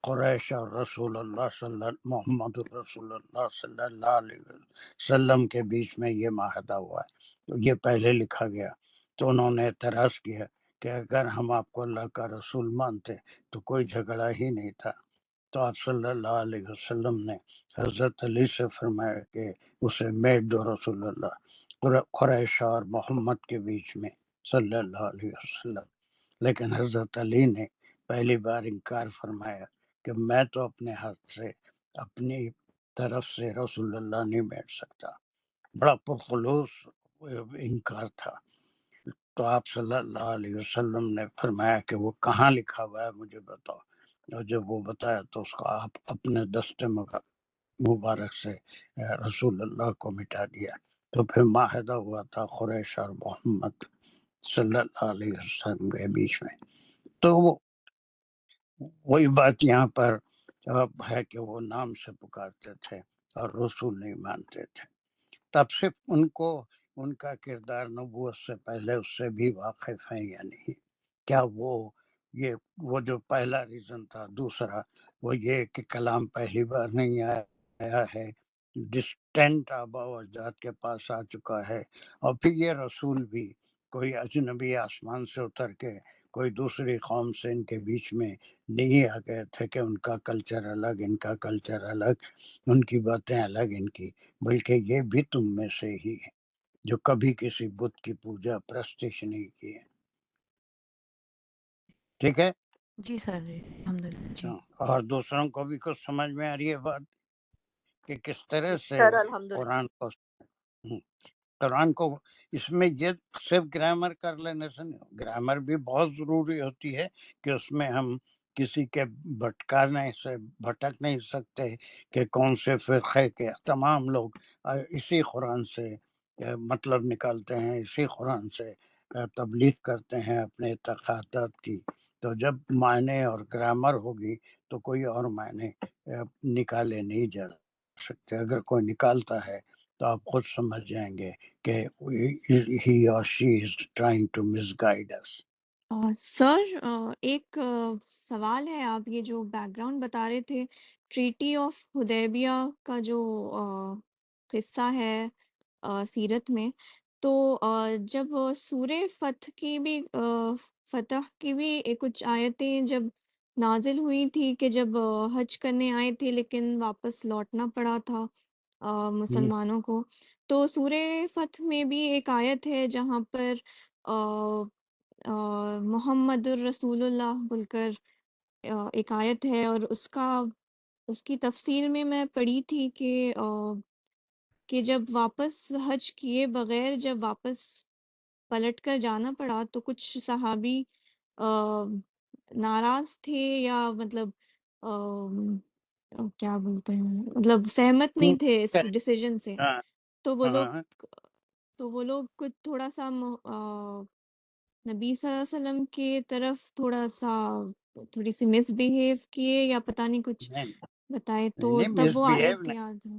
قریش اور رسول اللہ محمد رسول اللہ صلی اللہ علیہ وسلم کے بیچ میں یہ معاہدہ ہوا ہے، تو یہ پہلے لکھا گیا۔ تو انہوں نے اعتراض کیا کہ اگر ہم آپ کو اللہ کا رسول مانتے تو کوئی جھگڑا ہی نہیں تھا۔ تو آپ صلی اللہ علیہ وسلم نے حضرت علی سے فرمایا کہ اسے میٹ دو رسول اللہ، قریش اور محمد کے بیچ میں صلی اللہ علیہ وسلم۔ لیکن حضرت علی نے پہلی بار انکار فرمایا کہ میں تو اپنے ہاتھ سے اپنی طرف سے رسول اللہ نہیں بیٹھ سکتا۔ بڑا پرخلوص انکار تھا۔ تو آپ صلی اللہ علیہ وسلم نے فرمایا کہ وہ کہاں لکھا ہوا ہے مجھے بتاؤ، اور جب وہ بتایا تو اس کا آپ اپنے دست مبارک سے رسول اللہ کو مٹا دیا۔ تو پھر معاہدہ ہوا تھا قریش اور محمد صلی اللہ علیہ وسلم کے بیچ میں۔ تو وہی بات یہاں پر ہے کہ وہ نام سے پکارتے تھے اور رسول نہیں مانتے تھے۔ تب صرف ان کو ان کا کردار نبوت سے پہلے اس سے بھی واقف ہیں یا نہیں؟ کیا وہ جو پہلا ریزن تھا۔ دوسرا وہ یہ کہ کلام پہلی بار نہیں آیا ہے، ڈسٹینٹ آبا و اجداد کے پاس آ چکا ہے، اور پھر یہ رسول بھی کوئی اجنبی آسمان سے اتر کے کوئی دوسری قوم سے ان کے بیچ میں نہیں آ گئے تھے کہ ان کا کلچر الگ، ان کا کلچر الگ، ان کی باتیں الگ ان کی، بلکہ یہ بھی تم میں سے ہی ہے جو کبھی کسی بت کی پوجا پرستش نہیں کی ہے۔ ٹھیک ہے؟
جی سر، الحمدللہ جی۔
اور دوسروں کو بھی کچھ سمجھ میں آ رہی ہے بات کہ کس طرح سے
سر الحمدللہ۔
قرآن کو اس میں یہ صرف گرامر کر لینے سے نہیں، گرامر بھی بہت ضروری ہوتی ہے کہ اس میں ہم کسی کے بھٹک نہیں سکتے کہ کون سے فرقے کے تمام لوگ اسی قرآن سے مطلب نکالتے ہیں، اسی قرآن سے تبلیغ کرتے ہیں اپنے اعتقادات کی۔ تو جب معنی اور گرامر ہوگی تو کوئی اور معنی نکالے نہیں جا سکتے۔ اگر کوئی نکالتا ہے تو آپ خود سمجھ جائیں گے کہ he or she is trying to misguide us۔
سر ایک سوال ہے، آپ یہ جو بیک گراؤنڈ بتا رہے تھے ٹریٹی آف حدیبیہ کا جو قصہ ہے سیرت میں، تو جب سورہ فتح کی بھی کچھ آیتیں جب نازل ہوئی تھی کہ جب حج کرنے آئے تھے لیکن واپس لوٹنا پڑا تھا مسلمانوں کو، تو سورہ فتح میں بھی ایک آیت ہے جہاں پر محمد الرسول اللہ بول کر ایک آیت ہے، اور اس کی تفسیر میں پڑھی تھی کہ جب واپس حج کیے بغیر جب واپس پلٹ کر جانا پڑا تو کچھ صحابی ناراض تھے، یا مطلب کیا بولتے ہیں، مطلب سہمت نہیں تھے اس ڈیسیجن سے، تو وہ لوگ کچھ تھوڑا سا نبی صلی اللہ علیہ وسلم کی طرف تھوڑی سی مس بہیو کیے، یا پتہ نہیں کچھ بتائے، تو تب وہ آیت یاد ہے۔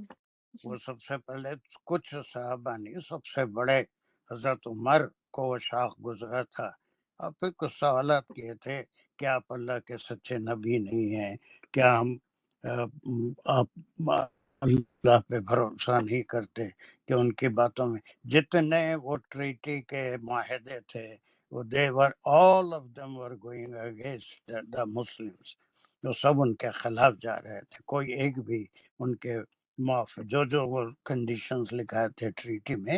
وہ سب سے پہلے کچھ صحابہ نہیں، سب سے بڑے حضرت عمر کو وہ شاخ گزرا تھا، اور پھر کچھ سوالات کیے تھے کہ آپ اللہ کے سچے نبی نہیں ہیں، کیا ہم آپ اللہ پہ بھروسہ نہیں کرتے، کہ ان کی باتوں میں جتنے وہ ٹریٹی کے معاہدے تھے وہ all of them were going against the Muslims، جو سب ان کے خلاف جا رہے تھے، کوئی ایک بھی ان کے جو وہ کنڈیشنز لکھائے تھے ٹریٹی میں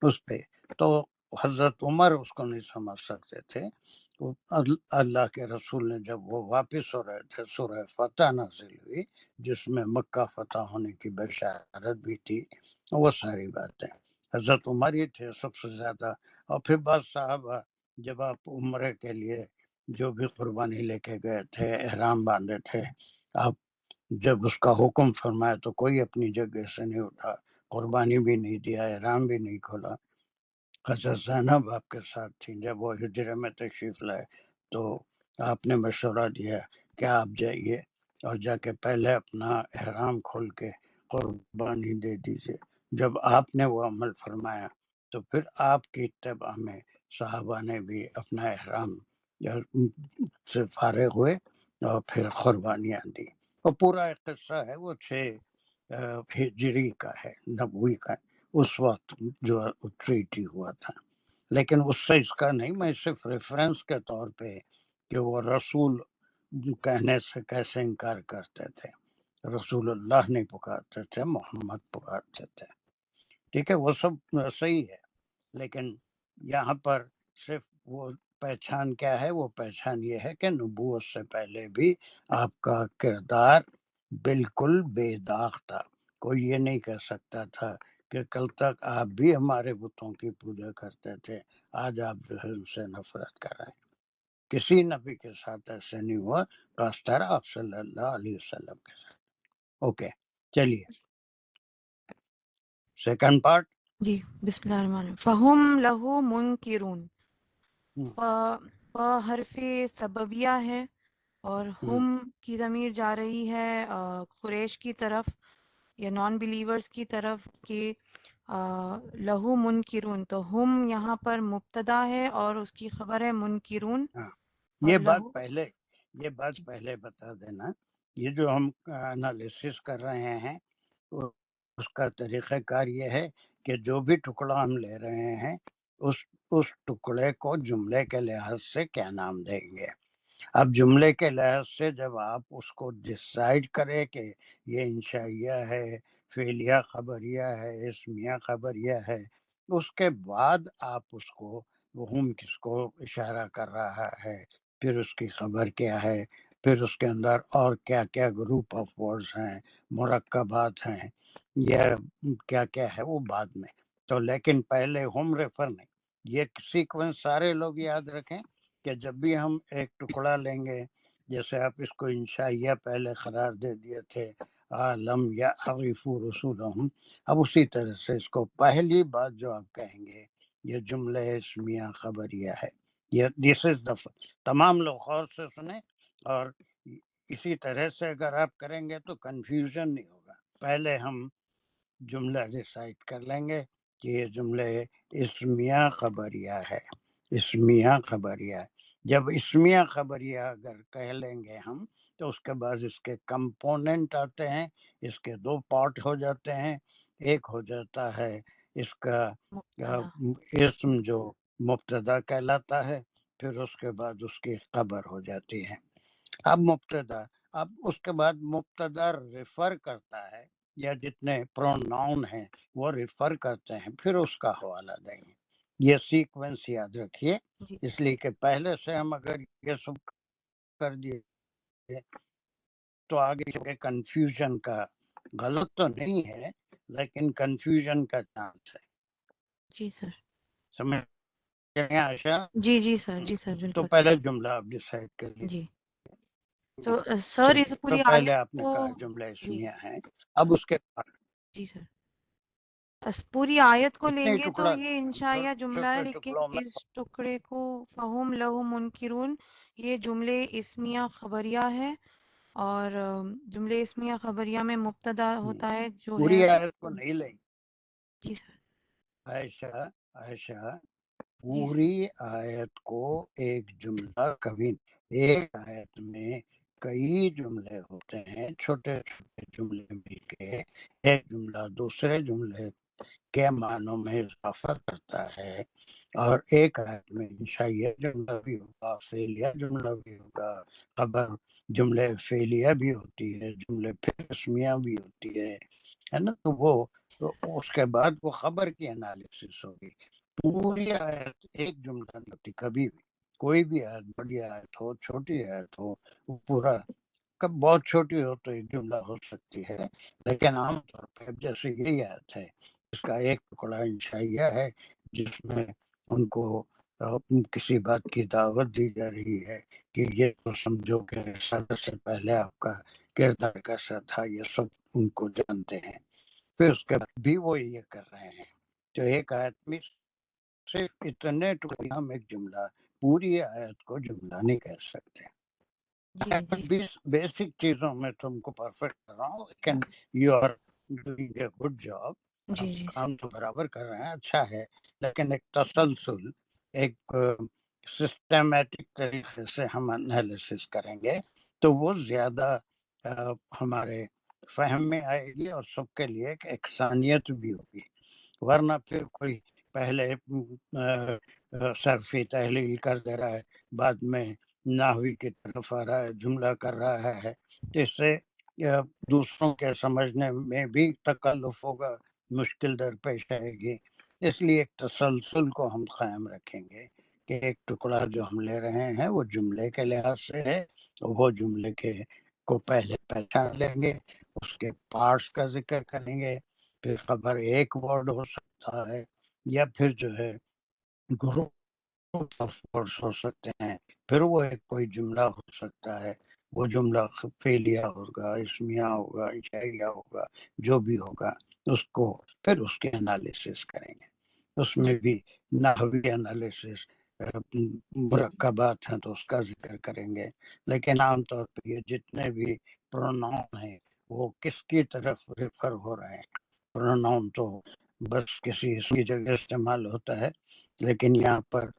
اس پہ، تو حضرت عمر اس کو نہیں سمجھ سکتے تھے۔ اللہ کے رسول نے جب وہ واپس ہو رہے تھے، سورہ فتح نازل ہوئی جس میں مکہ فتح ہونے کی بشارت بھی تھی، وہ ساری باتیں حضرت عمر ہی تھے سب سے زیادہ۔ اور پھر بعض صحابہ جب آپ عمرے کے لیے جو بھی قربانی لے کے گئے تھے، احرام باندھے تھے، آپ جب اس کا حکم فرمایا تو کوئی اپنی جگہ سے نہیں اٹھا، قربانی بھی نہیں دیا، احرام بھی نہیں کھولا۔ حضرت زینب آپ کے ساتھ تھی، جب وہ ہجرے میں تشریف لائے تو آپ نے مشورہ دیا کہ آپ جائیے اور جا کے پہلے اپنا احرام کھول کے قربانی دے دیجیے۔ جب آپ نے وہ عمل فرمایا تو پھر آپ کی اتباع میں صحابہ نے بھی اپنا احرام سے فارغ ہوئے اور پھر قربانیاں دی. اور پورا ایک قصہ ہے وہ 6 ہجری کا ہے، نبوی کا، اس وقت جو ٹریٹی ہوا تھا. لیکن اس سے اس کا نہیں، میں صرف ریفرنس کے طور پہ کہ وہ رسول کہنے سے کیسے انکار کرتے تھے. رسول اللہ نہیں پکارتے تھے، محمد پکارتے تھے. ٹھیک ہے، وہ سب صحیح ہے، لیکن یہاں پر صرف وہ پہچان کیا ہے؟ وہ پہچان یہ ہے کہ نبوت سے پہلے بھی آپ کا کردار بالکل بے داغ تھا. کوئی یہ نہیں کہہ سکتا تھا کہ کل تک آپ بھی ہمارے بتوں کی پوجا کرتے تھے، آج آپ جو ہے ان سے نفرت کر رہے ہیں. کسی نبی کے ساتھ ایسے نہیں ہوا، خاص طرح آپ صلی اللہ علیہ وسلم کے ساتھ. اوکے چلیے سیکنڈ پارٹ.
جی بسم اللہ الرحمن الرحیم. فہم لہو منکرون. حرف سببیہ ہے اور ہم کی ضمیر جا رہی ہے قریش کی طرف یا نان بلیورز کی طرف کہ لہو منکرون. تو ہم یہاں پر مبتدا ہے اور اس کی خبر ہے منکرون.
یہ
اور
بات
جی
پہلے بتا دینا، یہ جو ہم انالیسس کر رہے ہیں اس کا طریقہ کار یہ ہے کہ جو بھی ٹکڑا ہم لے رہے ہیں اس ٹکڑے کو جملے کے لحاظ سے کیا نام دیں گے. اب جملے کے لحاظ سے جب آپ اس کو ڈسائیڈ کریں کہ یہ انشائیہ ہے، فعلیہ خبریہ ہے، اسمیہ خبریہ ہے، اس کے بعد آپ اس کو ہم کس کو اشارہ کر رہا ہے، پھر اس کی خبر کیا ہے، پھر اس کے اندر اور کیا کیا گروپ آف ورڈز ہیں، مرکبات ہیں، یہ کیا کیا ہے وہ بعد میں. تو لیکن پہلے ہم ریفر نہیں. یہ سیکوینس سارے لوگ یاد رکھیں کہ جب بھی ہم ایک ٹکڑا لیں گے، جیسے آپ اس کو انشائیہ پہلے قرار دے دیے تھے عالم یا عریف رسولہم، اب اسی طرح سے اس کو پہلی بات جو آپ کہیں گے یہ جملہ اسمیہ خبریہ ہے. یہ دس از دا، تمام لوگ غور سے سنیں، اور اسی طرح سے اگر آپ کریں گے تو کنفیوژن نہیں ہوگا. پہلے ہم جملہ ڈیسائیڈ کر لیں گے کہ یہ جملہ اسمیہ خبریہ ہے. اسمیہ خبریہ، جب اسمیہ خبریہ اگر کہہ لیں گے ہم تو اس کے بعد اس کے کمپوننٹ آتے ہیں. اس کے 2 پارٹ ہو جاتے ہیں. ایک ہو جاتا ہے اس کا
مبتدا.
اسم جو مبتدا کہلاتا ہے، پھر اس کے بعد اس کی خبر ہو جاتی ہے. اب مبتدا، اب اس کے بعد مبتدا ریفر کرتا ہے یا جتنے پروناؤن ہیں وہ ریفر کرتے ہیں، پھر اس کا حوالہ دیں گے. یہ سیکوینس یاد رکھیے،
جی
اس لیے کہ پہلے سے ہم اگر یہ سب کر دیے تو آگے کنفیوژن کا، غلط تو نہیں ہے لیکن کنفیوژن کا چانس ہے.
جی سر.
سمجھ رہے ہیں عائشہ؟
جی جی سر. جی سر
تو
بالکل.
پہلے جملہ آپ ڈیسائیڈ کر لیجیے.
جی تو سر اس
چلیے،
پوری
تو پہلے
آیت
آپ نے
کو.
کہا جملہ
جی
اسمیہ ہے. اب اس کے بعد
جی سر. پوری آیت کو لیں
اتنے
گے تو
ٹکڑا
یہ انشائیہ جملہ ہے،
چھوٹے
لیکن
ٹکڑوں میں
اس ٹکڑے کو فہم لہو منکرون یہ جملے اسمیہ خبریہ ہے. اور جملے اسمیہ خبریہ میں مبتدا ہوتا ہے جو ہے.
پوری آیت کو نہیں لیں.
جی سر.
عائشہ
جی سر.
پوری آیت کو ایک جملہ کبھی، ایک آیت میں کئی جملے ہوتے ہیں، چھوٹے چھوٹے جملے مل کے ایک جملہ دوسرے جملے کے معنوں میں اضافہ کرتا ہے. اور ایک آیت میں انشائیہ جملہ بھی ہوگا، فعلیہ جملہ بھی ہوگا، خبر جملے فعلیہ بھی ہوتی ہے، جملے پھر اسمیہ بھی ہوتی ہے نا. تو وہ اس کے بعد وہ خبر کی انالیسس ہوگی. پوری آیت ایک جملہ نہیں ہوتی کبھی بھی. کوئی بھی آیت، بڑی آیت ہو چھوٹی آیت ہو، وہ پورا، کب بہت چھوٹی ہو تو ایک جملہ ہو سکتی ہے، لیکن عام طور پہ جیسے یہی آیت ہے اس کا ایک ٹکڑا انشائیہ ہے جس میں ان کو کسی بات کی دعوت دی جا رہی ہے کہ یہ تو سمجھو کہ رسالت سے پہلے آپ کا کردار کیسا تھا، یہ سب ان کو جانتے ہیں. پھر اس کے بعد بھی وہ یہ کر رہے ہیں. تو ایک آیت میں صرف اتنے ٹکڑے، ہم ایک جملہ، پوری آیت کو جملہ نہیں کہہ سکتے.
جی جی
بیسک چیزوں میں تم کو پرفیکٹ کر رہا ہوں، لیکن you are doing a good job.
جی جی
کام تو برابر کر رہے ہیں، اچھا ہے، لیکن ایک تسلسل، ایک سسٹمیٹک طریقے سے ہم انالیسس کریں گے تو وہ زیادہ ہمارے فہم میں آئے گی اور سب کے لیے ایک یکسانیت بھی ہوگی. ورنہ پھر کوئی پہلے صرفی تحلیل کر دے رہا ہے، بعد میں نحوی کی طرف آ رہا ہے، جملہ کر رہا ہے، تو اس سے دوسروں کے سمجھنے میں بھی تکلف ہوگا، مشکل درپیش آئے گی. اس لیے ایک تسلسل کو ہم قائم رکھیں گے کہ ایک ٹکڑا جو ہم لے رہے ہیں وہ جملے کے لحاظ سے ہے، وہ جملے کے کو پہلے پہچان لیں گے، اس کے پارٹس کا ذکر کریں گے، پھر خبر ایک ورڈ ہو سکتا ہے یا پھر جو ہے گروپ آف ورڈز ہو سکتے ہیں، پھر وہ ایک کوئی جملہ ہو سکتا ہے، وہ جملہ فعلیہ ہوگا، اسمیہ ہوگا، انشائیہ ہوگا، جو بھی ہوگا اس کو پھر اس کے انالیسس کریں گے. اس میں بھی نحوی انالیسس مرکبات ہیں تو اس کا ذکر کریں گے. لیکن عام طور پہ یہ جتنے بھی پروناؤن ہیں وہ کس کی طرف ریفر ہو رہے ہیں. پروناؤن تو بس کسی اس کی جگہ استعمال ہوتا ہے، لیکن یہاں پر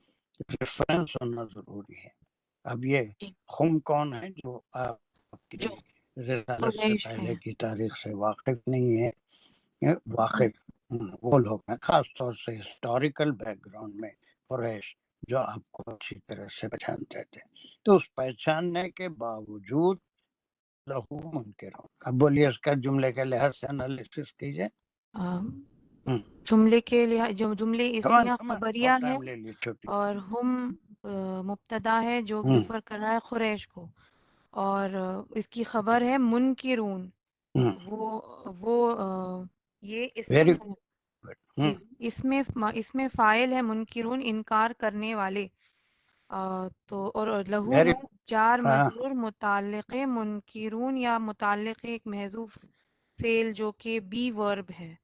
ریفرنس ہونا ضروری ہے. اب یہ ہم کون ہے جو آپ کی رسالت سے پہلے کی تاریخ سے واقف نہیں ہے. واقف وہ لوگ ہیں خاص طور سے ہسٹوریکل بیک گراؤنڈ میں قریش جو آپ کو اچھی طرح سے پہچانتے تھے. تو اس پہچاننے کے باوجود لہو منکر ہوں. اب بولیے اس کا جملے کے لحاظ سے انالیسس کیجیے.
جملے کے لحاظ جملے اسمیہ خبریہ ہے اور ہم مبتدا ہے جو ریفر کر رہا ہے قریش کو، اور اس کی خبر ہے منکرون. وہ یہ اسم ہے، اس میں فاعل ہے منکرون انکار کرنے والے. تو اور لہو ہے جار مجرور متعلق منکرون یا متعلق ایک محذوف فعل جو کہ بی ورب ہے.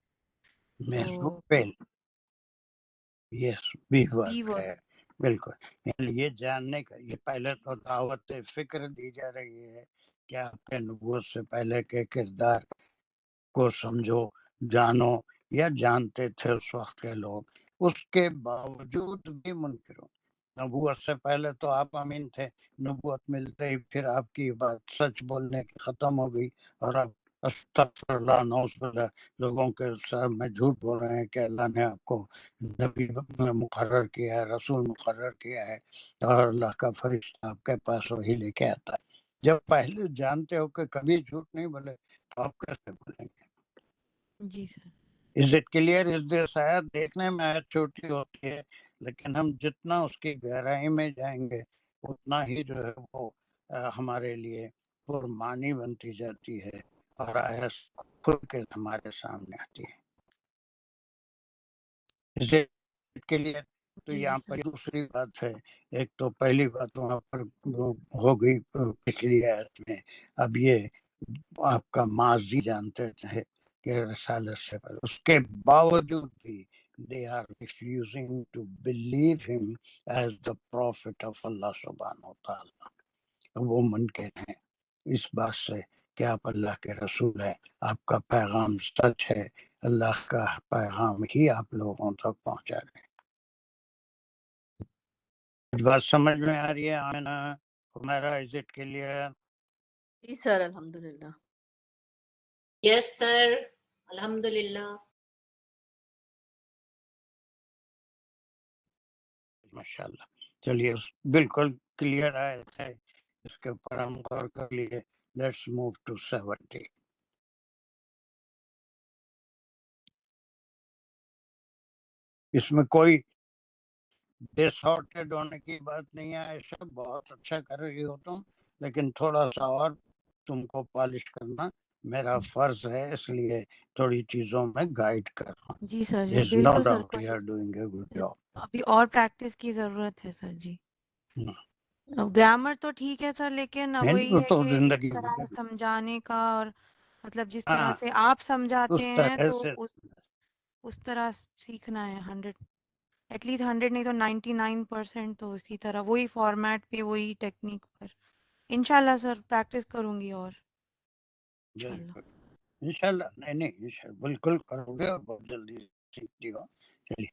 بالکل. یہ جاننے کا یہ پہلے تو دعوت فکر دی جا رہی ہے کہ آپ کے نبوت سے پہلے کے کردار کو سمجھو، جانو، یا جانتے تھے اس وقت کے لوگ، اس کے باوجود بھی منکر ہوں. نبوت سے پہلے تو آپ امین تھے، نبوت ملتے ہی پھر آپ کی بات سچ بولنے کی ختم ہو گئی اور آپ استغفر اللہ نعوذ باللہ لوگوں کے سامنے جھوٹ بول رہے ہیں کہ اللہ نے آپ کو نبی مقرر کیا ہے، رسول مقرر کیا ہے اور اللہ کا فرشتہ آپ کے پاس وہی لے کے آتا ہے. جب پہلے جانتے ہو کہ کبھی جھوٹ نہیں بولے تو آپ کیسے بولیں گے؟
جی سر.
Is it clear؟ شاید دیکھنے میں آیت چھوٹی ہوتی ہے لیکن ہم جتنا اس کی گہرائی میں جائیں گے اتنا ہی جو ہے وہ ہمارے لیے پرمانی بنتی جاتی ہے اور آیت کھل کے ہمارے سامنے آتی ہے. Is it clear؟ تو یہاں پر دوسری بات ہے، ایک تو پہلی بات وہاں پر ہو گئی پچھلی آیت میں. اب یہ آپ کا ماضی جانتے تھے کہ رسالت سے پہلے، اس کے باوجود بھی they are refusing to believe him as the prophet of Allah سبحانہ وتعالی. وہ منکر ہیں اس بات سے کہ آپ اللہ کے رسول ہیں، آپ کا پیغام سچ ہے، اللہ کا پیغام ہی آپ لوگوں تک پہنچا رہے ہیں. بات سمجھ میں آ رہی ہے آمینہ ہمارا عزت کے لیے؟
جی سر الحمدللہ.
یس سر الحمدللہ.
ماشاءاللہ. چلیے بالکل کلیئر آئے تھے، اس کے اوپر ہم غور کر لیے. Let's move to 70. اس میں کوئی ڈسارٹیڈ ہونے کی بات نہیں ہے. ایسا بہت اچھا کر رہی ہو تم، لیکن تھوڑا سا اور تم کو پالش کرنا میرا فرض ہے، اس لیے تھوڑی چیزوں میں گائیڈ کر رہا ہوں.
جی سر.
There's no doubt you are doing a good job.
ابھی اور پریکٹس کی ضرورت ہے سر. جی گرامر تو ٹھیک ہے سر، لیکن وہی ہے کہ
زندگی
طرح سمجھانے کا اور مطلب جس طرح سے آپ سمجھاتے ہیں تو اس طرح سیکھنا ہے. 100 ایٹ لیسٹ 100 نہیں تو 99% تو اسی طرح وہی فارمیٹ پہ وہی ٹیکنیک پر. انشاءاللہ سر پریکٹس کروں گی اور
انشاءاللہ. نہیں بالکل کرو گے اور بہت جلدی سیکھتی ہو. چلیے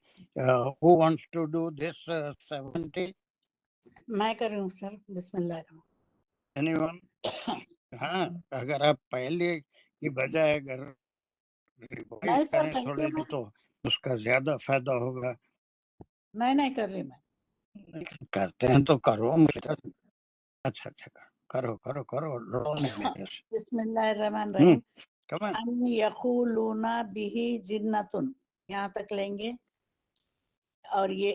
who wants to do this 70؟
میں کر رہی ہوں سر. بسم اللہ.
Anyone؟ ہاں اگر آپ پہلے کی بجائے اگر ریوائز
نہیں سر
کریں
کرتی
تھوڑی
ہوں میں،
تو اس کا زیادہ فائدہ ہوگا.
نہیں کر رہی میں.
کرتے ہیں تو کرو. اچھا کرو رونے میرے سے.
بسم اللہ الرحمن
ہوں
الرحیم.
کمان.
ام یقولون به جنتن، یہاں تک لیں گے. اور یہ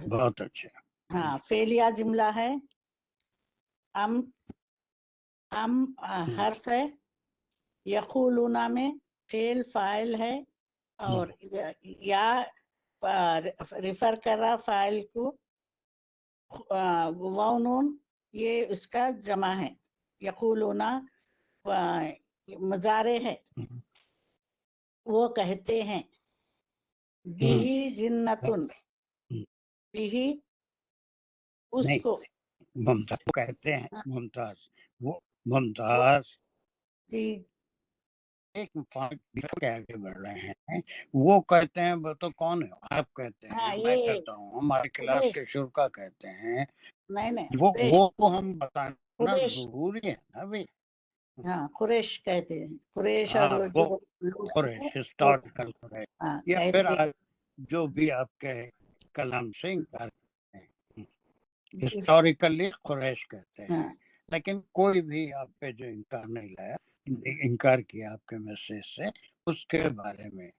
بہت اچھا.
ہاں فعلیہ جملہ ہے. ام حرف ہے. یقولون میں فعل فاعل ہے، اور یا ریفر کر رہا فاعل کو. واو نون یہ اس کا جمع ہے. یقولون مضارع ہے، وہ کہتے ہیں. بھی جنتن، بھی اس
نہیں
کو.
ممتاز کو کہتے ہیں. وہ ممتاز
جی
ایک پوائنٹ کے آگے بڑھ رہے ہیں. وہ کہتے ہیں وہ تو کون ہے؟ آپ کہتے ہیں،
ہاں
میں
یہ
کہتا ہوں، ہمارے کلاس کے شرکا کہتے ہیں.
نہیں
وہ ہم بتانا
قریش،
ضروری ہے نا بھائی.
ہاں قریش کہتے ہیں. قریش اور
ہاں
جو
وہ
لوگ
قریش
ہیں وہ
ہسٹوریکل قریش
ہاں
یا پھر
کہتے ہیں.
جو بھی آپ کے کلام سے انکار کرتے ہیں. ہسٹوریکلی قریش کہتے ہیں.
ہاں
لیکن کوئی بھی آپ پہ جو انکار نہیں لایا، انکار کیا آپ کے میسج سے، اس کے بارے میں.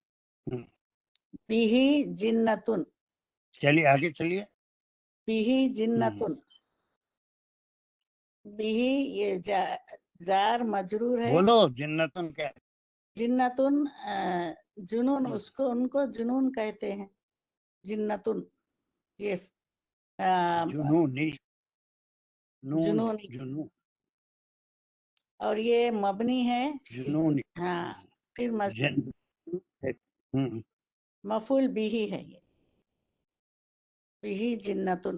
بھی جنتن،
چلیے آگے چلیے.
بھی جنتن. بھی یہ جار مجرور ہے.
بولو جنتن کیا؟
جنتن جنون، اس کو ان کو جنون کہتے ہیں. جنتن یہ
جنونی.
جنون،
جنون
اور یہ مبنی ہے.
جنونی.
ہاں پھر
ہوں
مفعول بھی ہے. یہ بھی جنتن.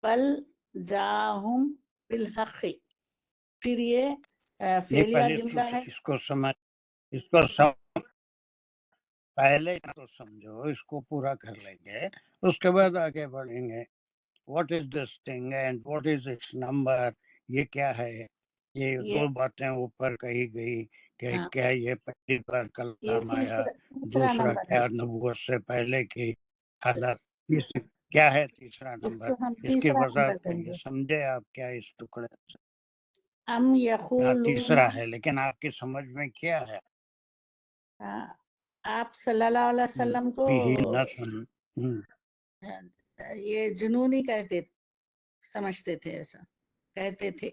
بل جاہم بالحق، پھر یہ
نہیں
فعلیہ
پہلے
جملہ ہے.
اس کو سمجھ، اس کو پہلے تو سمجھو، اس کو پورا کر لیں گے، اس کے بعد آگے بڑھیں گے. What is this thing and what is its number? یہ کیا ہے؟ یہ دو باتیں اوپر کہی گئی کہ
ہاں
کیا یہ پہلی بار
یہ
کلام آیا،
تیسرا
دوسرا
نمبر ہے.
کیا نبوت سے پہلے کی حالت، کیا ہے تیسرا
اس
نمبر؟
کو ہم
اس کی
تیسرا نمبر
وضاحت
دیں
کریے.
گے.
سمجھے آپ کیا اس ٹکڑے سے؟
ام
ہاں
یقولون،
تیسرا ہے، لیکن آپ کی سمجھ میں کیا ہے؟
آپ صلی اللہ علیہ وسلم کو یہ جنونی کہتے سمجھتے تھے، ایسا کہتے تھے.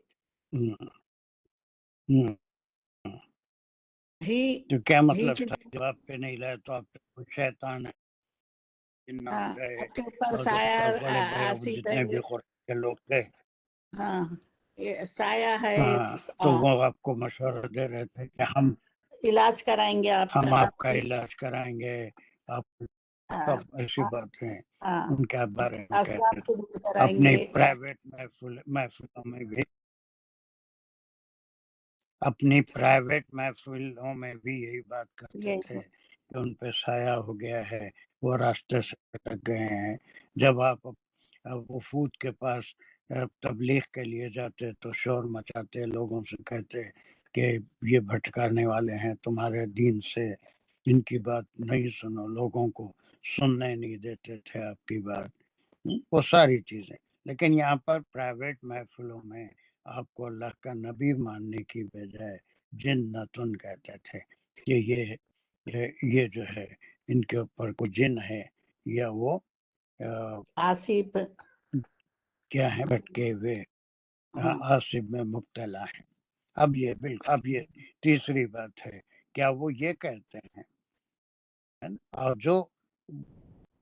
تو کیا مطلب تھا؟ جب آپ پہ نہیں لائے تو آپ پہ کوئی شیطان ہے، جنات ہے،
آپ کے اوپر
اور
سایہ
بڑے بڑے
آصف ہے.
جتنے بھی قریش کے لوگ تھے،
ہاں یہ سایہ ہے.
ہاں تو وہ آپ کو مشورہ دے رہے تھے کہ ہم
علاج کرائیں گے آپ
آپ کا علاج کرائیں گے. آپ سب ایسی باتیں ان کے بارے میں کہتے
اثرات
تھے.
کو دور کرائیں
اپنی
گے.
پرائیویٹ محفلوں میں بھی، اپنی پرائیویٹ محفلوں میں بھی یہی بات کرتے تھے کہ ان پہ سایہ ہو گیا ہے، وہ راستے سے بھٹک گئے ہیں. جب آپ وفود کے پاس تبلیغ کے لیے جاتے تو شور مچاتے، لوگوں سے کہتے کہ یہ بھٹکانے والے ہیں تمہارے دین سے، ان کی بات نہیں سنو. لوگوں کو سننے نہیں دیتے تھے آپ کی بات، وہ ساری چیزیں. لیکن یہاں پر پرائیویٹ محفلوں میں آپ کو اللہ کا نبی ماننے کی بجائے جنتن کہتے تھے کہ یہ جو ہے ان کے اوپر کوئی جن ہے، یا وہ
آصف
کیا ہے، بھٹکے ہوئے آصف میں مبتلا ہے. اب یہ تیسری بات ہے. کیا وہ یہ کہتے ہیں، اور جو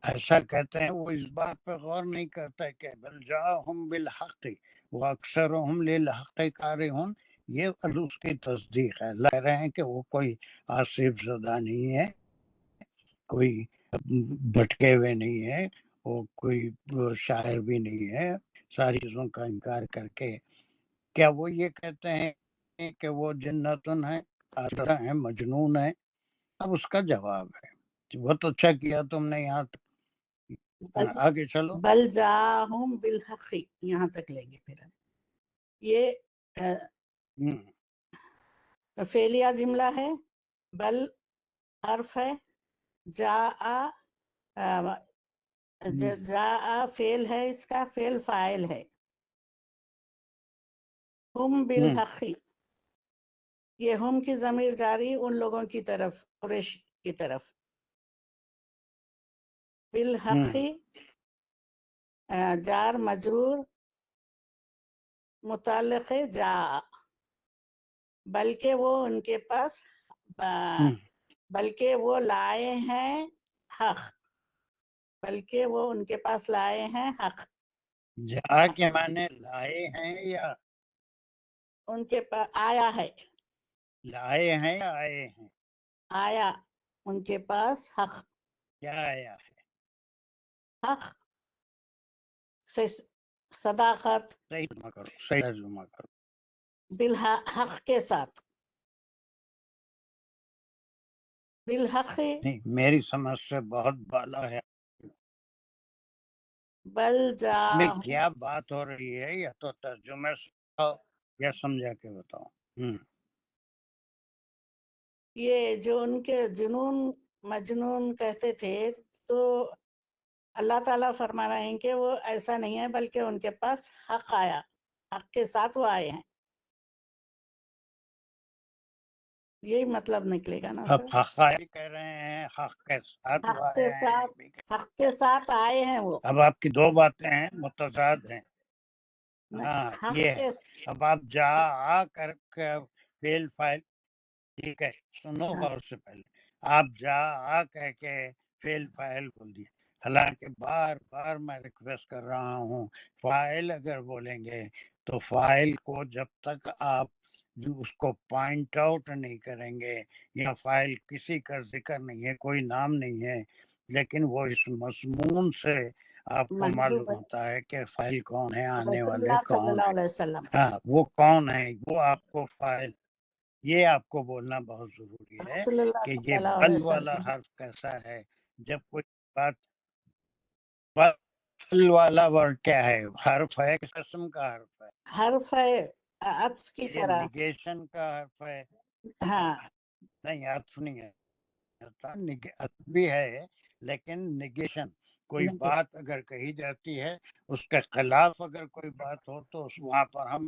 ایسا کہتے ہیں وہ اس بات پہ غور نہیں کرتا کہ بل جاءہم بالحق واکثرہم للحق کارہون. یہ اس کی تصدیق ہے. لگ رہے ہیں کہ وہ کوئی آصف زدہ نہیں ہے، کوئی بھٹکے ہوئے نہیں ہے، وہ کوئی شاعر بھی نہیں ہے. ساری چیزوں کا انکار کر کے کیا وہ یہ کہتے ہیں کہ وہ جنتن ہے، آسرا ہے، مجنون ہے؟ اب اس کا جواب ہے. بہت اچھا کیا تم نے یہاں آگے چلو.
بل جاہم بالحق، یہاں تک لیں گے پھر ہم. یہ فعلیہ جملہ ہے، بل حرف ہے، جاء جاء فعل ہے، اس کا فعل فاعل ہے. ہم بالحق، یہ ہم کی ضمیر جاری ان لوگوں کی طرف، قریش کی طرف. بالحق جار مجرور متعلق ہے جاء، بلکہ وہ ان کے پاس بلکہ وہ لائے ہیں حق، بلکہ وہ ان کے پاس لائے ہیں حق.
جا کے معنی لائے ہیں یا
ان کے پاس آیا ہے،
لائے ہیں یا آئے ہیں؟
آیا ان کے پاس حق.
کیا آیا ہے؟
حق سے صداقت،
صحیح ترجمہ کرو، صحیح ترجمہ کرو.
بالحق کے ساتھ. بالحق
نہیں، میری سمجھ سے بہت بالا ہے.
بل
اس میں
جا
کیا بات ہو رہی ہے یا تو ترجمے سے بتاؤ یا سمجھا کے بتاؤ.
یہ جو ان کے جنون مجنون کہتے تھے، تو اللہ تعالیٰ فرما رہے ہیں کہ وہ ایسا نہیں ہے، بلکہ ان کے پاس حق آیا، حق کے ساتھ وہ آئے ہیں. یہی مطلب نکلے گا نا
اب
سر.
حقائق کہہ رہے ہیں، حق کے ساتھ
حق
وہ
کے
آئے ہیں.
ساتھ، حق کے ساتھ آئے ہیں وہ.
اب آپ کی دو باتیں ہیں متضاد ہیں. ہاں
حق
یہ ہے.
کے
اب آپ جا آ کر کے فیل فائل، ٹھیک ہے، سنو غور سے پہلے. آپ جا آ کہہ کے فیل فائل بول دیے، حالانکہ بار بار میں ریکویسٹ کر رہا ہوں، فائل اگر بولیں گے تو فائل کو جب تک آپ اس کو پوائنٹ آؤٹ نہیں کریں گے، یا فائل کسی کا ذکر نہیں ہے، کوئی نام نہیں ہے، لیکن وہ اس مضمون سے آپ کو
منصوب
معلوم
ہے
ہوتا ہے کہ فائل کون ہے، آنے
رسول
والے
اللہ صلی
کون
اللہ
ہیں.
علیہ وسلم.
ہاں وہ کون ہے، وہ آپ کو فائل، یہ آپ کو بولنا بہت ضروری ہے
رسول اللہ
کہ
صلی
یہ
اللہ علیہ
بل والا
وسلم.
حرف کیسا ہے. جب کوئی بات بل والا ورڈ کیا ہے، حرف ہے، کس قسم کا حرف ہے؟
حرف ہے عطف کی
یہ
طرح.
نگیشن کا حرف ہے؟
ہاں
نہیں، عطف نہیں ہے، عطف بھی ہے لیکن نگیشن. کوئی بات اگر کہی جاتی ہے، اس کے خلاف اگر کوئی بات ہو تو وہاں پر ہم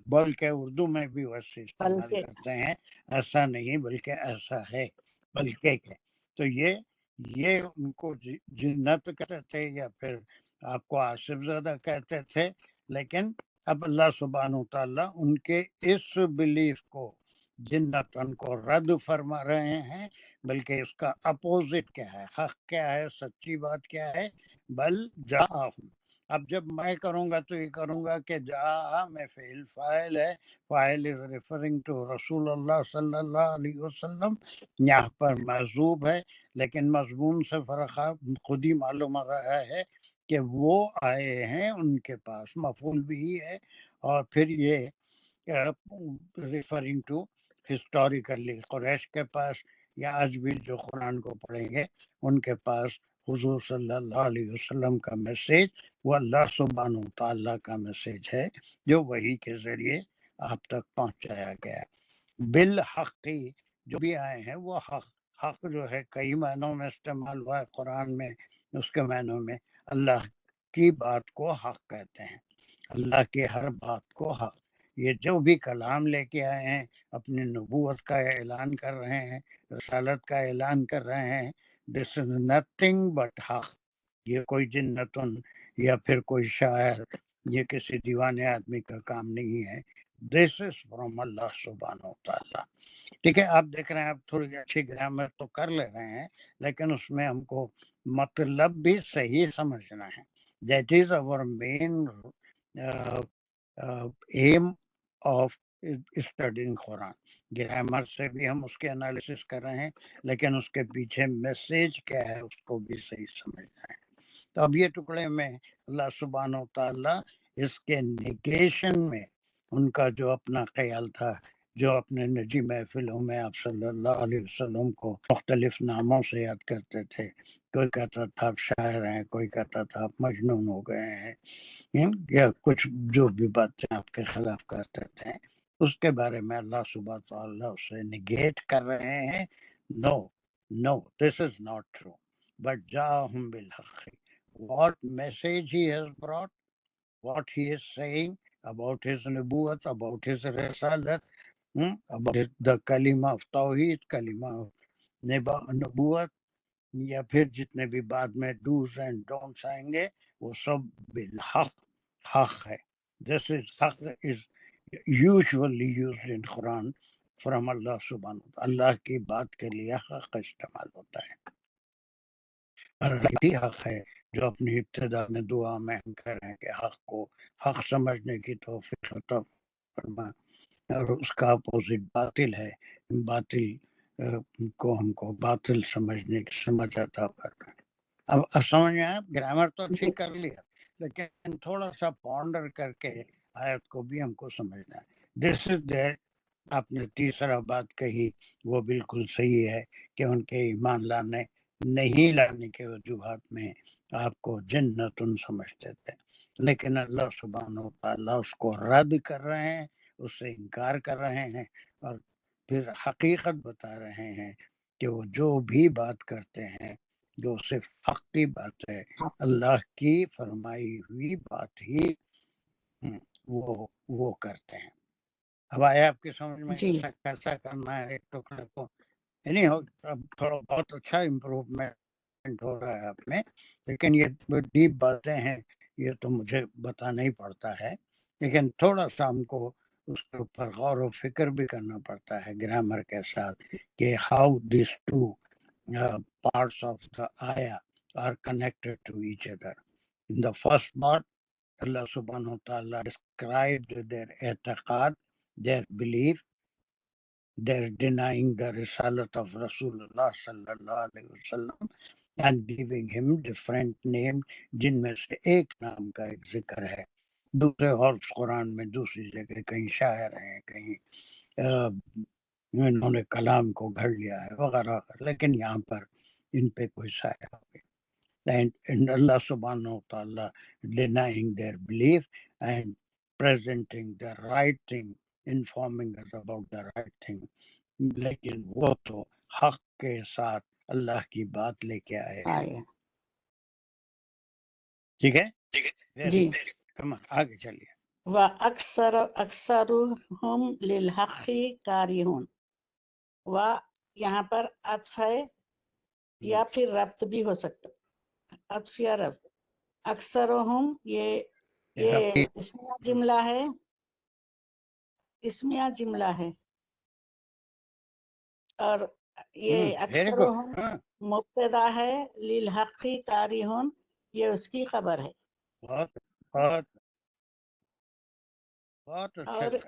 بل کے اردو میں بھی ویسے استعمال
بلکہ
کرتے ہیں. ایسا نہیں بلکہ ایسا ہے، بلکہ ہے. تو یہ ان کو جنت کہتے تھے یا پھر آپ کو آصف زادہ کہتے تھے، لیکن اب اللہ سبحانہ وتعالیٰ ان کے اس بلیف کو، جنتن کو رد فرما رہے ہیں. بلکہ اس کا اپوزٹ کیا ہے، حق کیا ہے، سچی بات کیا ہے، بل جاءہم. اب جب میں کروں گا تو یہ کروں گا کہ جاء میں فعل فاعل ہے، فاعل از ریفرنگ ٹو رسول اللہ صلی اللہ علیہ وسلم. یہاں پر معذوب ہے، لیکن مضمون سے فرق خود ہی معلوم ہو رہا ہے کہ وہ آئے ہیں ان کے پاس، مفعول بھی ہے. اور پھر یہ ریفرنگ ٹو ہسٹوریکلی قریش کے پاس، یا آج بھی جو قرآن کو پڑھیں گے ان کے پاس حضور صلی اللہ علیہ وسلم کا میسیج وہ اللہ سبحانہ و تعالیٰ کا میسیج ہے، جو وحی کے ذریعے آپ تک پہنچایا گیا. بالحقی جو بھی آئے ہیں وہ حق جو ہے کئی معنوں میں استعمال ہوا ہے قرآن میں. اس کے معنوں میں اللہ کی بات کو حق کہتے ہیں، اللہ کی ہر بات کو حق. یہ جو بھی کلام لے کے آئے ہیں، اپنی نبوت کا اعلان کر رہے ہیں، رسالت کا اعلان کر رہے ہیں، دس از نتھنگ بٹ حق. یہ کوئی جنتن یا پھر کوئی شاعر، یہ کسی دیوانے آدمی کا کام نہیں ہے. دس از فرام اللہ سبحانہ و تعالیٰ. ٹھیک ہے، آپ دیکھ رہے ہیں، آپ تھوڑی اچھی گرامر تو کر لے رہے ہیں، لیکن اس میں ہم کو مطلب بھی صحیح سمجھنا ہے. That is our main aim of studying Quran. Grammar سے بھی ہم اس کے انالیسس کر رہے ہیں، لیکن اس کے پیچھے میسیج کیا ہے اس کو بھی صحیح سمجھنا ہے. تو اب یہ ٹکڑے میں اللہ سبحانہ و تعالیٰ اس کے نیگیشن میں ان کا جو اپنا خیال تھا جو اپنے نجی محفلوں میں آپ صلی اللہ علیہ وسلم کو مختلف ناموں سے یاد کرتے تھے. کوئی کہتا تھا آپ شاعر ہیں، کوئی کہتا تھا آپ مجنون ہو گئے ہیں، یا کچھ جو بھی باتیں آپ کے خلاف کرتے تھے، اس کے بارے میں اللہ سبحانہ تعالیٰ اسے نگیٹ کر رہے ہیں. No, this is not true. But جاءہم بالحق. What message he has brought, what he is saying about his نبوت, about his رسالت, about the کلمہ of توحید، کلمہ of نبوت، یا پھر جتنے بھی بعد میں ڈوز اینڈ ڈونٹس آئیں گے، وہ سب بالحق، حق ہے. This is حق is usually used in Quran from اللہ سبحانہ. اللہ کی بات کے لیے حق استعمال ہوتا ہے. اور یہی حق ہے جو اپنی ابتدا میں دعا میں ہم کر رہے ہیں کہ حق کو حق سمجھنے کی توفیق عطا فرما، اور اس کا اپوزٹ باطل ہے، باطل کو ہم کو باطل سمجھنے کی سمجھ عطا فرما. اب سمجھ میں آیا؟ گرامر تو ٹھیک کر لیا، لیکن تھوڑا سا پونڈر کر کے آیت کو بھی ہم کو سمجھنا ہے. دس از دیر. آپ نے تیسرا بات کہی وہ بالکل صحیح ہے کہ ان کے ایمان لانے نہیں لانے کے وجوہات میں آپ کو جنتن سمجھتے تھے، لیکن اللہ سبحانہ و تعالیٰ اس کو رد کر رہے ہیں، اس سے انکار کر رہے ہیں، اور پھر حقیقت بتا رہے ہیں کہ وہ جو بھی بات کرتے ہیں جو صرف حق کی بات ہے، اللہ کی فرمائی ہوئی بات ہی وہ کرتے ہیں. اب آیا آپ کی سمجھ میں ایسا کیسا کرنا ہے ایک ٹکڑے کو؟ یعنی اب تھوڑا بہت اچھا امپروومنٹ ہو رہا ہے آپ میں، لیکن یہ ڈیپ باتیں ہیں، یہ تو مجھے بتانا ہی پڑتا ہے، لیکن تھوڑا سا ہم کو اس کے اوپر غور و فکر بھی کرنا پڑتا ہے گرامر کے ساتھ کہ how these two parts of the ayah are connected to each other. In the first part, Allah subhanahu wa ta'ala described their i'tiqad, their belief, their denying the risalat of Rasulullah sallallahu alayhi wa sallam and giving him different names, جن میں سے ایک نام کا ایک ذکر ہے. دوسرے اور قرآن میں دوسری جگہ کہیں شاعر ہیں، کہیں انہوں نے کلام کو گھڑ لیا ہے وغیرہ، لیکن یہاں پر ان پہ کوئی سایہ ہو گیا. And Allah subhanahu wa ta'ala denying their belief and presenting the right thing, informing us about the right thing. لیکن وہ تو حق کے ساتھ اللہ کی بات لے کے آئے ہیں. ٹھیک ہے جی، آگے چلیے.
وَأَكْثَرُهُمْ لِلْحَقِّ كَارِهُونَ. و یہاں پر عطف ہے یا پھر ربط بھی ہو سکتا، عطف یا ربط. اکثرہم یہ اسمیہ جملہ ہے، اسمیہ جملہ ہے، اور یہ اکثرہم مبتدا ہے، للحق کارہون یہ اس کی خبر ہے. اور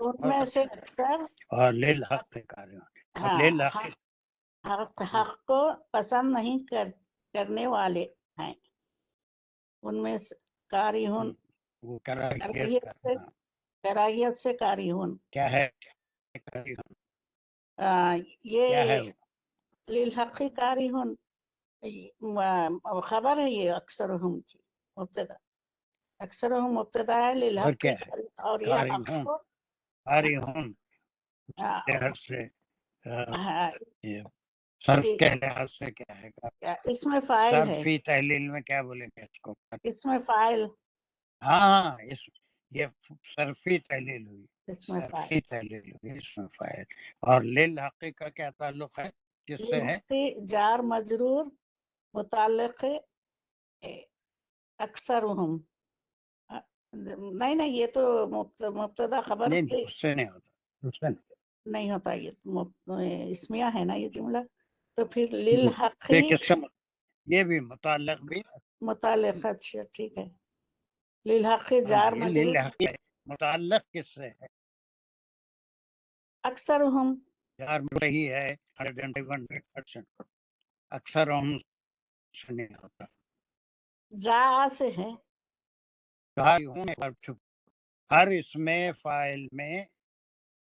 ان میں سے اکثر
للحق
حق کو پسند نہیں کرنے والے ہیں. ان میں کارہون کراہیت سے کارہون
کیا ہے؟
یہ للحق کارہون خبر ہے، یہ اکثرہم کی مبتدا، اکثرہم مبتدا ہے، للحق اور یہ حق کو
کارہون صرف کے لحاظ سے کیا ہے؟
اس میں فاعل ہے.
صرفی تحلیل میں کیا بولیں گے اس کو؟
اس میں فاعل.
ہاں، یہ صرفی تحلیل ہوئی،
اس میں
صرفی تحلیل ہوئی، اس میں فاعل. اور للحق کا کیا تعلق ہے، کس سے ہے؟
جار مجرور متعلق اکثرہم. نہیں یہ تو مبتدا خبر
نہیں، اس سے نہیں ہوتا، اس سے
نہیں ہوتا، یہ اسمیہ ہے نا یہ جملہ. تو پھر للحق
یہ بھی متعلق بھی
متعلق. اچھا ٹھیک ہے. للحق جار مجرور
متعلق کس سے ہے؟
اکثرہم
جار صحیح ہے 100%. اکثرہم سے نہیں ہوتا،
جا سے ہے.
ہر اس میں فاعل میں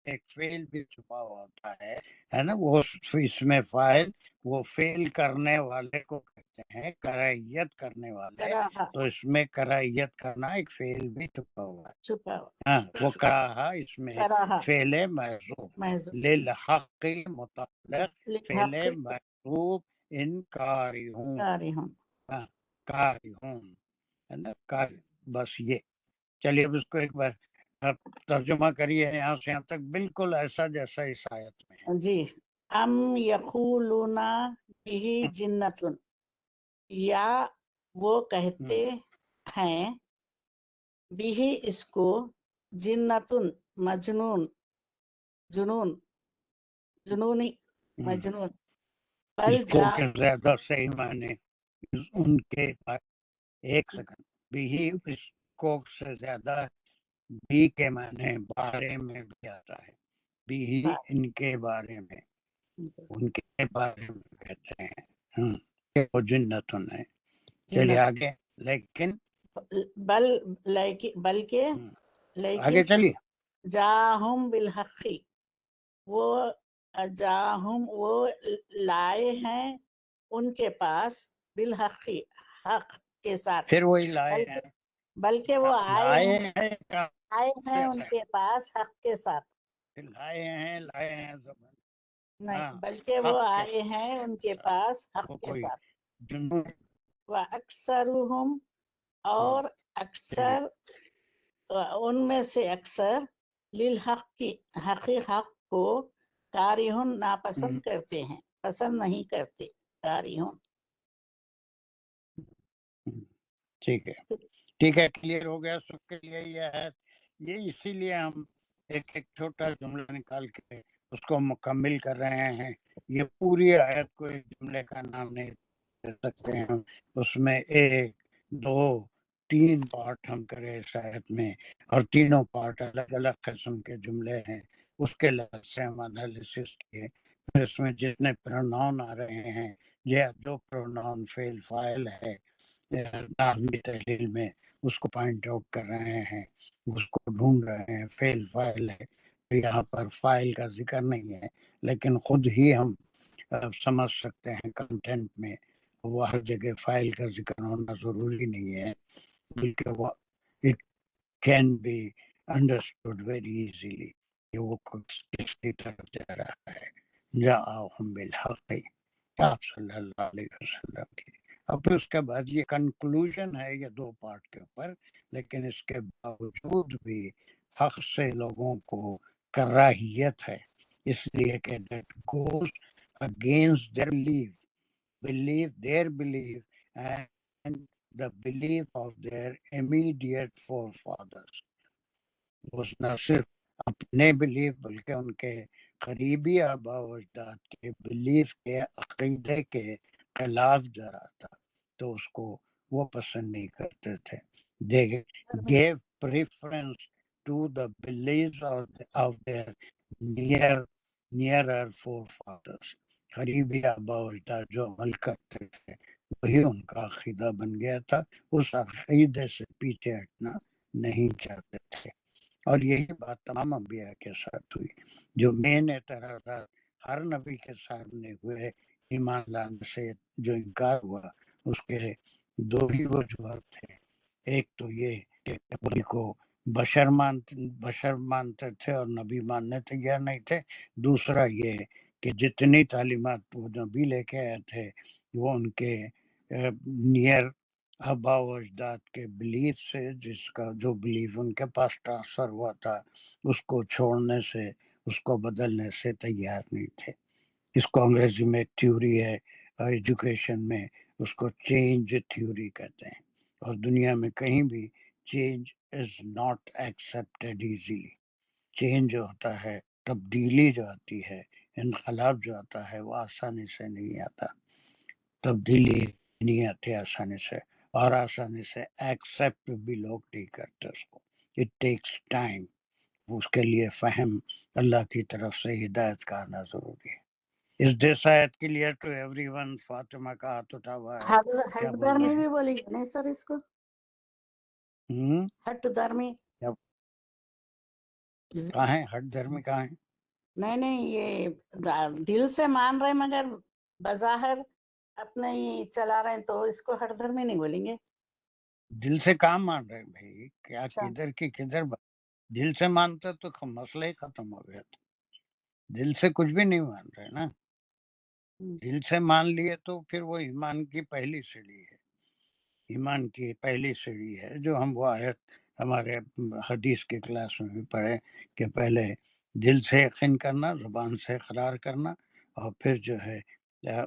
ایک فعل بھی چھپا ہوتا ہے نا، وہ اس میں فاعل وہ فعل کرنے والے کو کہتے ہیں کراہیت کرنے والے،
کراہا
تو اس میں کراہیت کرنا ایک فعل بھی چھپا ہوا ہے.
چھپا ہوا
ہاں وہ کراہا اس میں
کراہا
فعل محذوف
محذوف
للحق متعلق فعل
للحق
محذوف ان کارہون.
کارہون.
ہاں کارہون ہے نا کار. بس یہ چلیے اب اس کو ایک بار آپ ترجمہ کریے یہاں سے یہاں تک بالکل ایسا جیسا اس آیت میں ہے.
جی. ام یقولون بہ جنتن، یا وہ کہتے ہیں بھی اس کو جنتن مجنون، جنون، جنونی مجنون. بل
اس کو
جا
کہ زیادہ صحیح معنی ان کے ایک سیکنڈ بھی اس کو سے زیادہ بھی کے معنی بارے میں بھی آتا ہے. بھی ان کے بارے میں، ان کے بارے میں کہتے ہیں کہ وہ جنتن ہے. چلیے آگے. لیکن
بلکہ
آگے چلیے.
جاہم بالحق، وہ جاہم وہ لائے ہیں ان کے پاس بالحق، حق کے ساتھ.
پھر وہی لائے ہیں،
بلکہ وہ
لائے ہیں
آئے ہیں ان کے پاس حق کے ساتھ.
لائے ہیں زبان
نہیں، بلکہ وہ آئے ہیں ان کے پاس حق کے ساتھ.
جنون.
وَأَكْثَرُهُمْ، اور اکثر ان میں سے اکثر للحق کی حق کو کارہون ناپسند کرتے ہیں، پسند نہیں کرتے. کارہون.
ٹھیک ہے کلیئر ہو گیا سب کے لیے یہ ہے. یہ اسی لیے ہم ایک چھوٹا جملہ نکال کے اس کو مکمل کر رہے ہیں. یہ پوری آیت کو ایک جملے کا نام نہیں دے سکتے ہیں. اس میں 1 2 3 پارٹ ہم کرے اس آیت میں، اور تینوں پارٹ الگ الگ قسم کے جملے ہیں. اس کے لحاظ سے ہم انالیسس کیے. پھر اس میں جتنے پروناؤن آ رہے ہیں یا جو پروناؤن فعل فاعل ہے نحوی تحلیل میں اس کو پوائنٹ آؤٹ کر رہے ہیں، اس کو ڈھونڈ رہے ہیں. فعل فاعل ہے یہاں پر فاعل کا ذکر نہیں ہے، لیکن خود ہی ہم سمجھ سکتے ہیں کنٹینٹ میں وہ ہر جگہ فاعل کا ذکر ہونا ضروری نہیں ہے، بلکہ وہ it can be understood very easily کہ وہ کس کی طرف جا رہا ہے. جاءہم بالحق، آپ صلی اللہ علیہ وسلم کی. اب پھر اس کے بعد یہ کنکلوژن ہے یہ 2 پارٹ کے اوپر، لیکن اس کے باوجود بھی حق سے لوگوں کو کراہیت ہے، اس لیے کہ that goes against their their belief and the belief of their immediate forefathers. اس نہ صرف اپنے بلیف بلکہ ان کے قریبی آبا و اجداد کے بلیف کے عقیدے کے خلاف جا رہا تھا تو اس کو وہ پسند نہیں کرتے تھے. They gave preference to the beliefs of their nearer forefathers. قریبی آبا و اجداد جو عمل کرتے تھے وہی ان کا عقیدہ بن گیا تھا. اس عقیدے سے پیچھے ہٹنا نہیں چاہتے تھے. اور یہی بات تمام انبیاء کے ساتھ ہوئی. جو مین اعتراضات ہر نبی کے سامنے ہوئے ایمان لانے سے جو انکار ہوا، اس کے 2 ہی وجوہات تھے. ایک تو یہ کہ نبی کو بشر مانتے تھے اور نبی ماننے تیار نہیں تھے. دوسرا یہ کہ جتنی تعلیمات وہ نبی لے کے آئے تھے وہ ان کے نیئر آبا و اجداد کے بلیف سے، جس کا جو بلیف ان کے پاس ٹرانسفر ہوا تھا اس کو چھوڑنے سے، اس کو بدلنے سے تیار نہیں تھے. اس کو انگریزی میں ایک تھیوری ہے ایجوکیشن میں، اس کو چینج تھیوری کہتے ہیں. اور دنیا میں کہیں بھی change is not accepted easily. Change جو ہوتا ہے، تبدیلی جو آتی ہے، انقلاب جو آتا ہے وہ آسانی سے نہیں آتا. تبدیلی نہیں آتی آسانی سے، اور آسانی سے ایکسیپٹ بھی لوگ نہیں کرتے اس کو. It takes time. اس کے لیے فہم اللہ کی طرف سے ہدایت کا آنا ضروری ہے. اس دس آیت کلیئر ٹو ایوری ون؟ فاطمہ کا ہاتھ اٹھا ہوا ہے، کیا
ہٹ
بول
درمی
رہے
بھی بولیں گے نہیں سر اس کو؟
ہیں؟
ہٹ درمی
کہاں ہے ہٹ دھرمی کہاں ہے؟
نہیں یہ دل سے مان رہے مگر بظاہر اپنے ہی چلا رہے ہیں تو اس کو ہٹ دھرمی نہیں بولیں گے.
دل سے کام مان رہے ہیں بھائی، کیا
اچھا
کدھر کی کدھر دل سے مانتا تو مسئلہ ہی ختم ہو گیا تھا. دل سے کچھ بھی نہیں مان رہے نا. دل سے مان لیے تو پھر وہ ایمان کی پہلی سیڑھی ہے. ایمان کی پہلی سیڑھی ہے جو ہم وہ آیت ہمارے حدیث کے کلاس میں بھی پڑھے کہ پہلے دل سے یقین کرنا، زبان سے اقرار کرنا، اور پھر جو ہے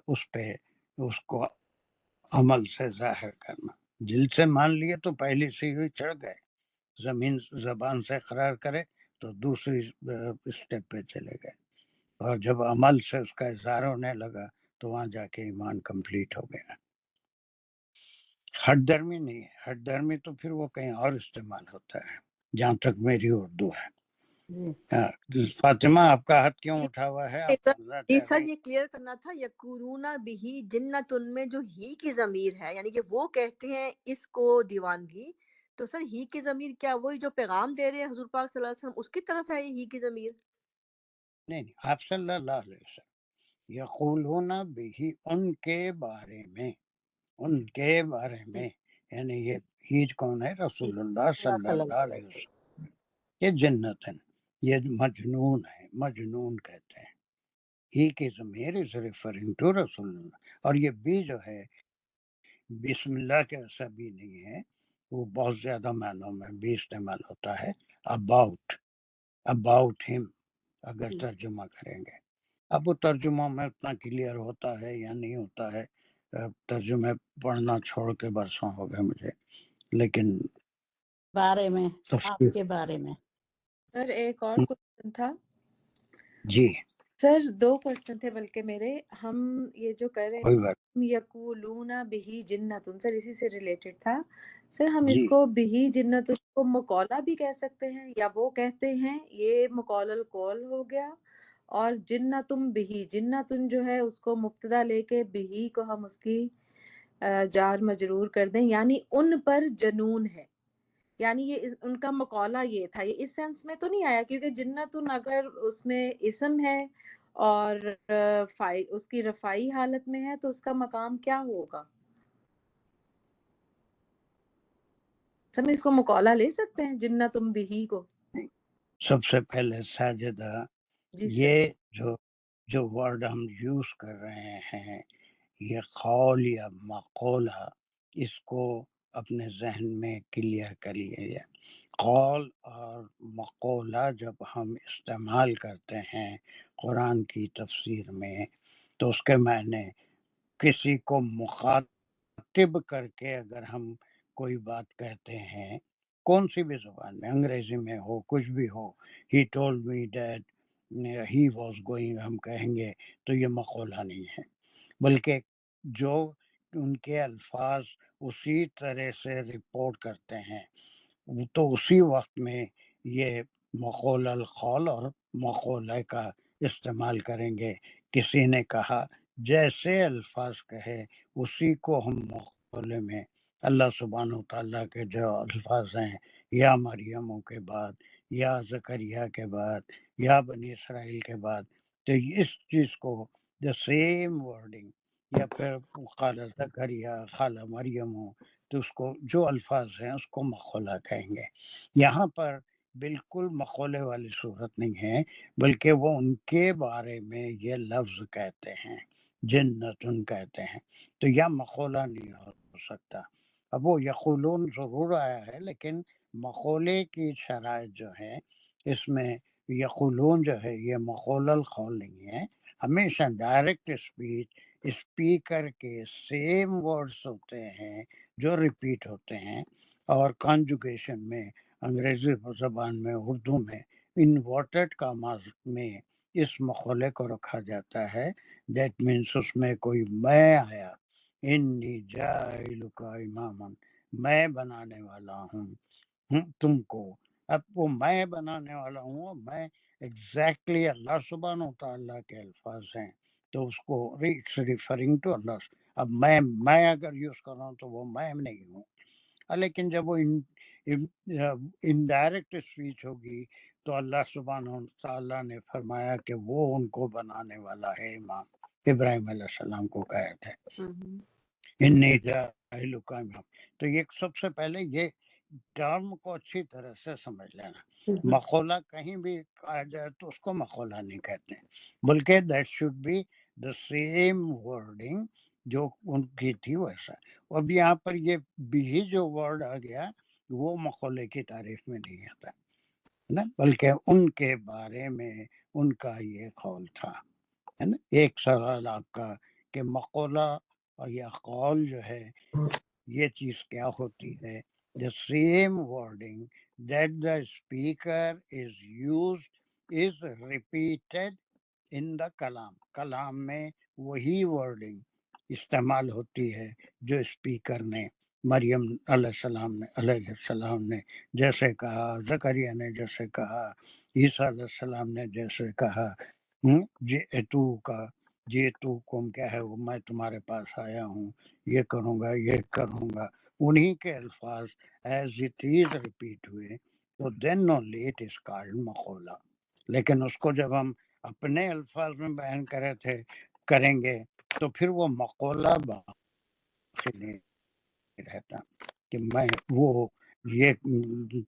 اس پہ اس کو عمل سے ظاہر کرنا. دل سے مان لیے تو پہلی سیڑھی چڑھ گئے. زبان سے اقرار کرے تو دوسری اسٹیپ پہ چلے گئے، اور جب عمل سے اس کا اظہار ہونے لگا تو وہاں جا کے ایمان کمپلیٹ ہو گیا. ہٹ درمی نہیں ہے. ہٹ درمی تو پھر وہ کہیں اور استعمال ہوتا ہے جہاں تک میری اردو ہے. فاطمہ آپ کا ہاتھ کیوں اٹھا ہوا ہے؟ آپ بولنا
جی
چاہ
سر،
رہی؟
یہ کلیئر کرنا تھا. یقولون بہی جنتن میں جو ہی کی ضمیر ہے، یعنی کہ وہ کہتے ہیں اس کو دیوانگی، تو سر ہی کی ضمیر کیا وہی جو پیغام دے رہے ہیں حضور پاک صلی اللہ علیہ وسلم اس کی طرف ہے یہ ہی کی ضمیر؟
نہیں، آپ صلی اللہ علیہ وسلم یقولون بہی ان کے بارے میں، ان کے بارے میں، یعنی یہ ہیج کون ہے؟ رسول اللہ صلی اللہ علیہ وسلم. یہ جنتن، یہ مجنون ہے، مجنون کہتے ہیں. ہی کی ضمیر از ریفرنگ ٹو رسول اللہ. اور یہ بھی جو ہے بسم اللہ کے ایسا بھی نہیں ہے، وہ بہت زیادہ معنوں میں بھی استعمال ہوتا ہے. اباؤٹ ہم اگر ترجمہ کریں گے. اب وہ ترجمہ میں اتنا کلیئر ہوتا ہے یا نہیں ہوتا ہے، ترجمے پڑھنا چھوڑ کے برسوں ہو گئے مجھے، لیکن
بارے میں، آپ کے بارے میں.
سر ایک اور کوشچن تھا.
جی
سر 2 کوشچن تھے بلکہ میرے. ہم یہ جو کر رہے
کوئی بات
ہیں یقولون بہی جنتن، سر اسی سے ریلیٹڈ تھا. سر ہم
جی
اس کو بہی جنتن کو مقولہ بھی کہہ سکتے ہیں، یا وہ کہتے ہیں یہ مقول القول ہو گیا، اور جنتم بہی، جنتن جو ہے اس کو مبتدا لے کے بہی کو ہم اس کی جار مجرور کر دیں، یعنی ان پر جنون ہے. یعنی یہ ان کا مقولہ یہ تھا. یہ اس سینس میں تو نہیں آیا کیونکہ جنتن اگر اس میں اسم ہے اور اس کی رفائی حالت میں ہے تو اس کا مقام کیا ہوگا؟ ہم اس کو مقولہ لے سکتے ہیں جنتم بہی کو؟
سب سے پہلے ساجدہ،
جی سر.
یہ جو ورڈ ہم یوز کر رہے ہیں، یہ قول یا مقولہ، اس کو اپنے ذہن میں کلیئر کر لیے. قول اور مقولہ جب ہم استعمال کرتے ہیں قرآن کی تفسیر میں تو اس کے معنی کسی کو مخاطب کر کے اگر ہم کوئی بات کہتے ہیں، کون سی بھی زبان میں، انگریزی میں ہو، کچھ بھی ہو، he told me that he was going, ہم کہیں گے تو یہ مقولہ نہیں ہے، بلکہ جو ان کے الفاظ اسی طرح سے رپورٹ کرتے ہیں تو اسی وقت میں یہ مقول القول اور مقولہ کا استعمال کریں گے. کسی نے کہا، جیسے الفاظ کہے اسی کو ہم مقولے میں، اللہ سبحانہ و تعالیٰ کے جو الفاظ ہیں، یا مریموں کے بعد، یا زکریا کے بعد، یا بنی اسرائیل کے بعد، تو اس چیز کو دا سیم ورڈنگ، یا پھر خالہ زکریا، خالہ مریم ہو تو اس کو جو الفاظ ہیں اس کو مقولہ کہیں گے. یہاں پر بالکل مقولے والی صورت نہیں ہے، بلکہ وہ ان کے بارے میں یہ لفظ کہتے ہیں، جنتن کہتے ہیں، تو یہ مقولہ نہیں ہو سکتا. اب وہ یقولون ضرور آیا ہے، لیکن مقولے کی شرائط جو ہے اس میں یقولون جو ہے یہ مقول القول نہیں ہے. ہمیشہ ڈائریکٹ اسپیچ، اسپیکر کے سیم ورڈز ہوتے ہیں جو ریپیٹ ہوتے ہیں، اور کانجوگیشن میں انگریزی زبان میں، اردو میں انورٹڈ کاماز میں اس مقولے کو رکھا جاتا ہے. دیٹ مینس اس میں کوئی میں آیا، انی جاعلک اماما، میں بنانے والا ہوں تم کو. اب وہ میں بنانے والا ہوں، میں ایگزیکٹلی اللہ سبحانہ و تعالیٰ کے الفاظ ہیں تو اس کو اٹس ریفرنگ ٹو اللہ. اب میں اگر یوز کر رہا ہوں تو وہ میں نہیں ہوں، لیکن جب وہ انڈائریکٹ اسپیچ ہوگی تو اللہ سبحانہ و تعالیٰ نے فرمایا کہ وہ ان کو بنانے والا ہے. امام ابراہیم علیہ السلام کو کہے تھے انی جاعلک امام. تو یہ سب سے پہلے یہ ٹرم کو اچھی طرح سے سمجھ لینا. مقولہ کہیں بھی کہا جائے تو اس کو مقولہ نہیں کہتے ہیں، بلکہ that should be the same wording جو ان کی تھی ویسا. اب یہاں پر یہ بھی جو ورڈ آ گیا وہ مقولے کی تعریف میں نہیں آتا نا، بلکہ ان کے بارے میں ان کا یہ قول تھا ہے نا. ایک سوال آپ کا کہ مقولہ یا قول جو ہے یہ چیز کیا ہوتی ہے. The same wording that the speaker is used is repeated in the کلام. کلام میں وہی ورڈنگ استعمال ہوتی ہے جو اسپیکر نے مریم علیہ السلام نے جیسے کہا، زکریا نے جیسے کہا، عیسیٰ علیہ السلام نے جیسے کہا. جیتو کم کیا ہے وہ میں تمہارے پاس آیا ہوں، یہ کروں گا یہ کروں گا، انہی کے الفاظ ایز اٹ از ریپیٹ ہوئے تو then only it is called مقولہ. لیکن اس کو جب ہم اپنے الفاظ میں بیان کریں گے تو پھر وہ مقولہ باقی نہیں رہتا کہ میں وہ یہ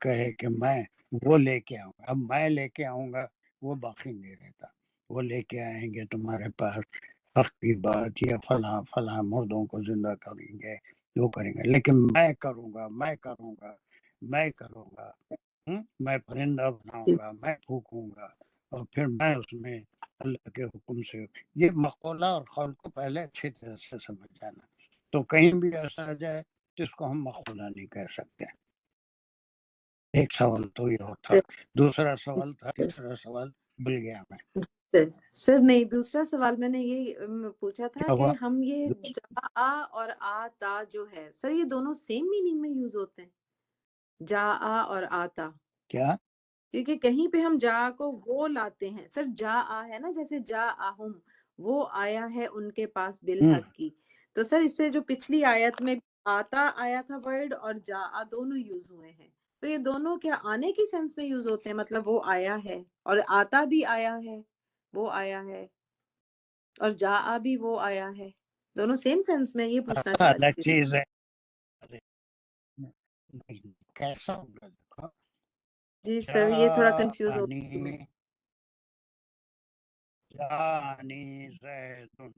کہے کہ میں وہ لے کے آؤں گا. اب میں لے کے آؤں گا وہ باقی نہیں رہتا. وہ لے کے آئیں گے تمہارے پاس حق کی بات یا فلاں فلاں مردوں کو زندہ کریں گے وہ کریں گے، لیکن میں کروں گا میں کروں گا میں کروں گا، میں پرندہ بناؤں گا، میں پھونکوں گا اور پھر میں اس میں اللہ کے حکم سے. یہ مقولہ اور قول کو پہلے اچھی طرح سے سمجھ جانا. تو کہیں بھی ایسا آ جائے تو اس کو ہم مقولہ نہیں کہہ سکتے. ایک سوال تو یہ ہوتا، دوسرا سوال تھا، تیسرا سوال بھول گیا میں.
سر نہیں، دوسرا سوال میں نے یہ پوچھا تھا
کیا
کہ
ہوا؟
ہم یہ جا آ اور آ تا جو ہے سر یہ دونوں سیم میننگ میں یوز ہوتے ہیں، جا آ اور آتا؟
کیا
کیونکہ کہیں پہ ہم جا کو وہ لاتے ہیں سر، جا آ ہے نا، جیسے جا آہم وہ آیا ہے ان کے پاس بالحق کی. تو سر اس سے جو پچھلی آیت میں آتا آیا تھا ورڈ اور جا آ دونوں یوز ہوئے ہیں، تو یہ دونوں کیا آنے کی سینس میں یوز ہوتے ہیں؟ مطلب وہ آیا ہے اور آتا بھی آیا ہے، وہ آیا ہے، اور جا آ بھی وہ آیا ہے، دونوں سیم سینس میں؟ یہ پوچھنا چاہ
الگ
رہی تھی.
چیز ہے. کیسا ہوگا دیکھو،
جی سر یہ تھوڑا کنفیوز ہو
جانی
گئی میں.
جانی زیدن،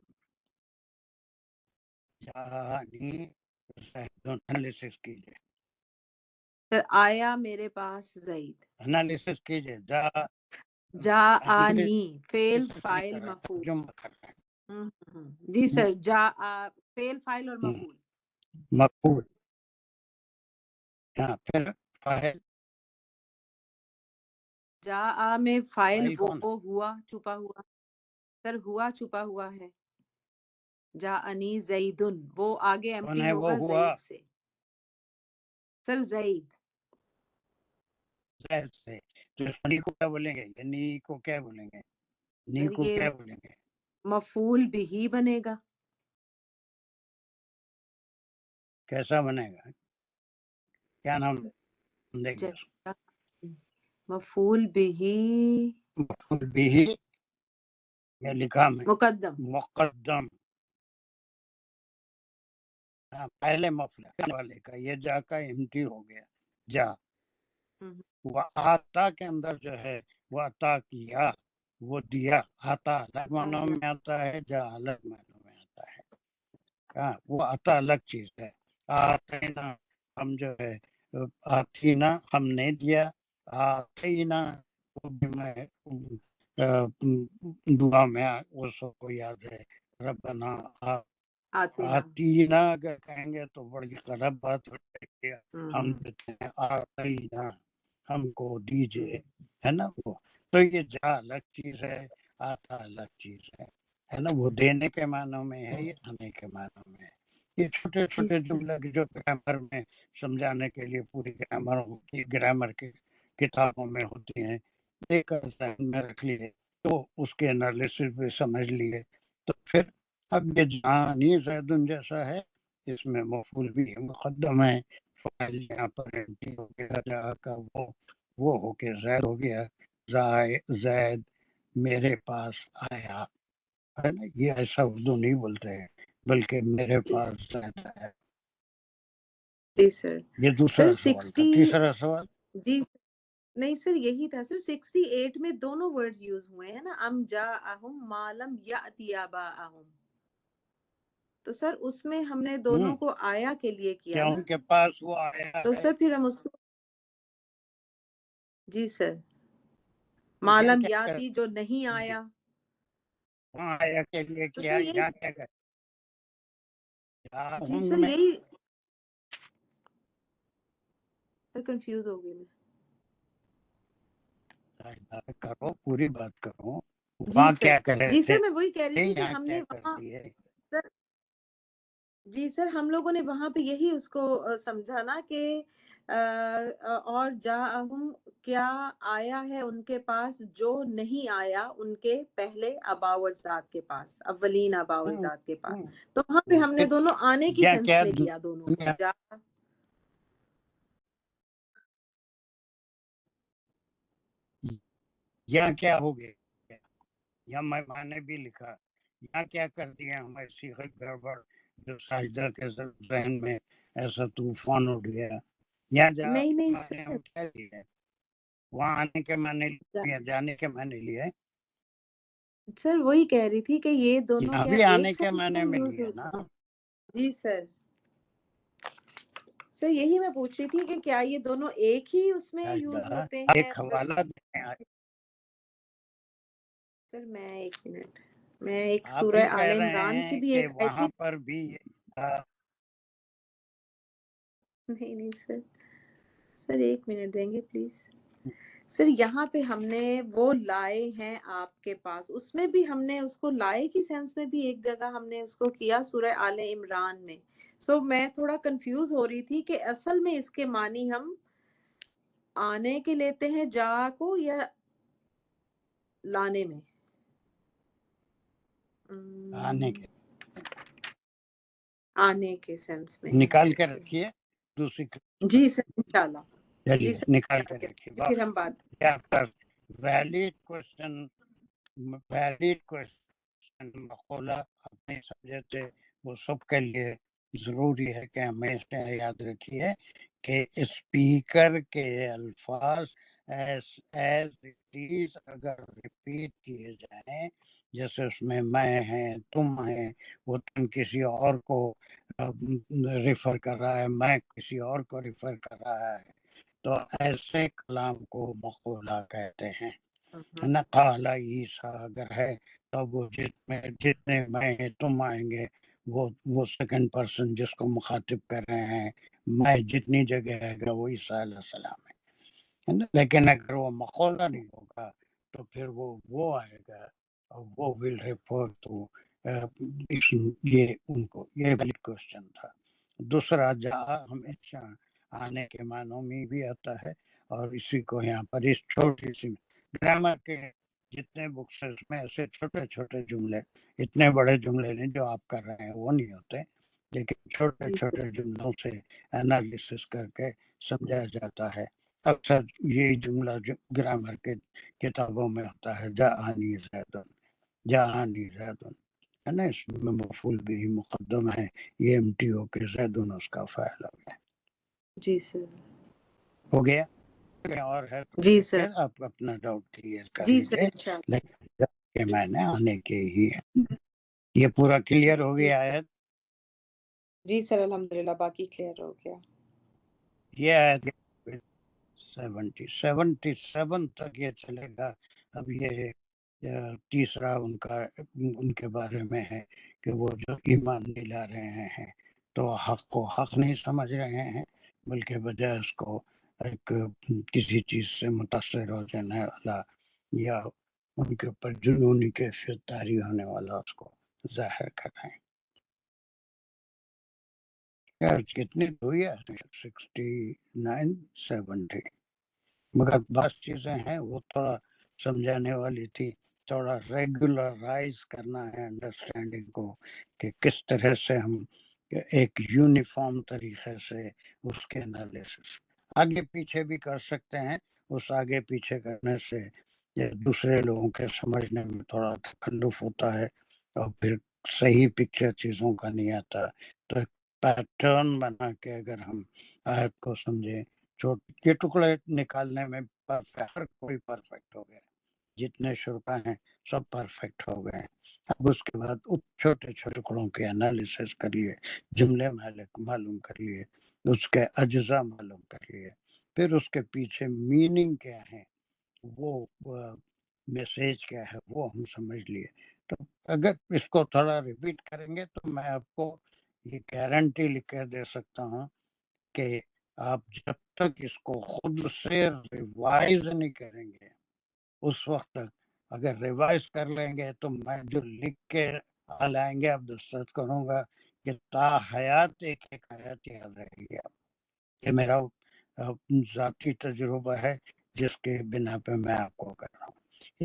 جانی زیدن. انالیسس کیجئے،
سر آیا میرے پاس زید،
انالیسس کیجئے.
جا آنی فعل فاعل مفعول.
جمع کر رہے
جی سر، جا فعل فاعل اور مفعول.
مقبول. ہاں پھر فاعل،
جا آ میں فاعل
فاعل کون ہے؟
وہ ہوا چھپا ہوا سر، ہوا چھپا ہوا ہے. جا انی زیدن وہ آگے
کون
ایمپٹی
ہے وہ
ہوگا
ہوا؟
زید سے. سر زید.
زید سے. تو اس نی کو کیا بولیں گے؟ یہ نی کو کیا بولیں گے؟ نی
سر
کو
یہ
کیا بولیں گے؟
مفعول بھی بنے گا.
کیسا بنے گا؟ کیا نام دیں گے اس کو؟
مفعول بھی
مفعول بھی یا لکھا میں
مقدم.
مقدم. پہلے مفعول والے کا یہ جا کا امٹی ہو گیا جا. وہ آتا کے اندر جو ہے وہ عطا کیا، وہ دیا. آتا الگ معنوں میں آتا ہے، جا الگ معنوں میں آتا ہے. وہ عطا الگ چیز ہے. آتینا ہم جو ہے، آتینا ہم نے دیا، آتینا وہ بھی میں دعا میں وہ سب کو یاد ہے. ربنا آتینا اگر کہیں گے تو بڑی خراب بات ہو جائے گی. ہم دیتے ہیں آتینا ہم کو دیجئے، ہے نا وہ. تو یہ جا الگ چیز ہے، آتا الگ چیز ہے نا. وہ دینے کے معنوں میں ہے، یہ آنے کے معنوں میں ہے. یہ چھوٹے چھوٹے جملے جو گرامر میں سمجھانے کے لیے پوری گرامر کی کتابوں میں ہوتی ہیں، ایک ذہن میں رکھ لیے تو اس کے انالیسس بھی سمجھ لیے. تو پھر اب یہ جانی زیدن جیسا ہے، اس میں مفعول بھی مقدم ہے، فاعل یہاں پر empty ہو گیا، جا کا وہ ہو کے زید ہو گیا. زید میرے پاس آیا ہے نا، یہ ایسا اردو نہیں بولتے ہیں بلکہ میرے پاس زید آیا.
جی سر.
یہ دوسرا
سر
سوال تھا.
60
تیسرا سوال
جی نہیں سر یہی تھا سر. 68 میں دونوں ورڈز یوز ہوئے ہیں نا، ام جاءہم ما لم یأتی آباءہم. تو سر اس میں ہم نے دونوں کو آیا کے لیے کیا
کیا
نا،
ان کے پاس وہ آیا
تو
ہے؟
سر پھر ہم اس کو جی سر معلوم
کیا
یاتی جو نہیں آیا،
وہاں آیا کے لیے
تو
کیا
سر یہی
یا کیا کریں؟
جی سر یہی سر کنفیوز ہو گئی میں.
کرو پوری بات کرو.
جی
وہاں
سر
کیا کر رہے
جی
تھے؟
سر میں وہی کہہ رہی تھی کہ
یہاں
ہم
کیا
نے وہاں
کرتی ہے؟
سر جی سر ہم لوگوں نے وہاں پہ یہی اس کو سمجھا نا کہ اور جاءہم کیا آیا ہے ان کے پاس جو نہیں آیا ان کے پہلے آباء و اجداد کے پاس، اولین آباء و اجداد کے پاس. تو وہاں پہ ہم نے دونوں آنے کی
کیا
سینس
کیا
میں لیا دونوں کو.
یہاں کیا ہو گیا؟ یا میں نے بھی لکھا یہاں کیا کر دیا ہماری صیغت گڑبڑ جو ساجدہ کے ذہن میں ایسا طوفان اٹھ گیا. یہاں جا
نہیں
ہم کیا لیے وہاں آنے کے معنی لیا جانے کے معنی لیے.
سر وہی کہہ رہی تھی کہ یہ دونوں
یہاں
کیا
بھی آنے
ایک
کے
سینس
معنی میں
یوز
لیے
ہوتے
نا.
ہیں؟ جی سر سر یہی میں پوچھ رہی تھی کہ کیا یہ دونوں ایک ہی اس میں یوز ہوتے ہیں؟
ایک حوالہ دیں.
سر میں ایک منٹ میں ایک
آپ
سورہ
بھی
آل
کہہ رہے
عمران کی
ہیں
بھی
کہ
ایک آیت
وہاں پر بھی
نہیں سر سر ایک منٹ دیں گے پلیز. سر یہاں پہ ہم نے وہ لائے ہیں آپ کے پاس، اس میں بھی ہم نے اس کو لائے کی سینس میں بھی ایک جگہ ہم نے اس کو کیا سورہ آل عمران میں. سو میں تھوڑا کنفیوز ہو رہی تھی کہ اصل میں اس کے معنی ہم آنے کے لیتے ہیں جا کو یا لانے میں. آنے کے سینس میں
نکال کے رکھیے دوسری.
جی سر انشاءاللہ.
چلیے
جی سر
نکال کے رکھیے.
پھر ہم بات
ویلڈ کوشچن مقولہ اپنے سمجھے تھے وہ سب کے لیے ضروری ہے کہ ہمیشہ یاد رکھیے کہ اسپیکر کے الفاظ اگر ریپیٹ کیے جائیں جیسے اس میں ہیں تم ہیں، وہ تم کسی اور کو ریفر کر رہا ہے، میں کسی اور کو ریفر کر رہا ہے، تو ایسے کلام کو مقولہ کہتے ہیں. نہ قال عیسیٰ اگر ہے تو وہ جتنے میں ہیں تم آئیں گے، وہ سیکنڈ پرسن جس کو مخاطب کر رہے ہیں، میں جتنی جگہ ہے گا وہ عیسیٰ علیہ السلام ہے نا. لیکن اگر وہ مقولہ نہیں ہوگا تو پھر وہ آئے گا اور وہ ول ریفر ٹو یہ ویلڈ کوشچن تھا. دوسرا جا ہمیشہ آنے کے معنوں میں بھی آتا ہے، اور اسی کو یہاں پر اس چھوٹی سی گرامر کے جتنے بکس میں ایسے چھوٹے چھوٹے جملے، اتنے بڑے جملے نہیں جو آپ کر رہے ہیں وہ نہیں ہوتے، لیکن چھوٹے چھوٹے جملوں سے انالیسس کر کے سمجھا جاتا ہے. اکثر یہی جملہ گرامر کے کتابوں میں ہوتا ہے جاءنی زیدن، جاءنی زیدن ہے نا، اس میں مفعول بھی مقدم ہے، یہ MTO کے زیدن اس کا فاعل ہو گیا.
جی سر
ہو گیا اور ہے تو
جی سر
آپ اپنا ڈاؤٹ کلیئر کر
جی سر
لیجئے.
انشاءاللہ
لیکن کہ میں نے آنے کے ہی ہے. یہ پورا کلیئر ہو گیا ہے.
جی سر الحمدللہ باقی کلیئر ہو گیا.
یہ آیت 77 تک یہ چلے گا. اب یہ تیسرا ان کے بارے میں ہے کہ وہ جو ایمان نہیں لا رہے ہیں تو حق کو حق نہیں سمجھ رہے ہیں، بلکہ بجائے اس کو ایک کسی چیز سے متاثر ہو جانے والا یا ان کے اوپر جنونی کیفیت طاری ہونے والا اس کو ظاہر کر رہے ہیں. کتنی ہوئی ہے 69 70، مگر بعض چیزیں ہیں وہ تھوڑا سمجھانے والی تھی. تھوڑا ریگولرائز کرنا ہے انڈرسٹینڈنگ کو کہ کس طرح سے ہم ایک یونیفارم طریقے سے اس کے انالیسس آگے پیچھے بھی کر سکتے ہیں. اس آگے پیچھے کرنے سے یا دوسرے لوگوں کے سمجھنے میں تھوڑا تکلف ہوتا ہے اور پھر صحیح پکچر چیزوں کا نہیں آتا، تو ایک پیٹرن بنا کے اگر ہم آیت کو سمجھیں، یہ ٹکڑے نکالنے میں ہر کوئی پرفیکٹ ہو گیا، جتنے شرکا ہیں سب پرفیکٹ ہو گئے ہیں۔ اب اس کے بعد چھوٹے چھوٹے ٹکڑوں کے انالیسس کر لیے، جملے معلوم کر لیے، اس کے اجزاء معلوم کر لیے، پھر اس کے پیچھے میننگ کیا ہے، وہ میسیج کیا ہے، وہ ہم سمجھ لیے۔ تو اگر اس کو تھوڑا ریپیٹ کریں گے تو میں آپ کو یہ گارنٹی لکھ کر دے سکتا ہوں کہ آپ جب تک اس کو خود سے ریوائز نہیں کریں گے، اس وقت تک اگر ریوائز کر لیں گے تو میں جو لکھ کے لائیں گے آپ دستخط کروں گا کہ تا حیات ایک ایک آیت یاد رہے گی آپ۔ یہ میرا ذاتی تجربہ ہے جس کے بنا پہ میں آپ کو کر رہا ہوں۔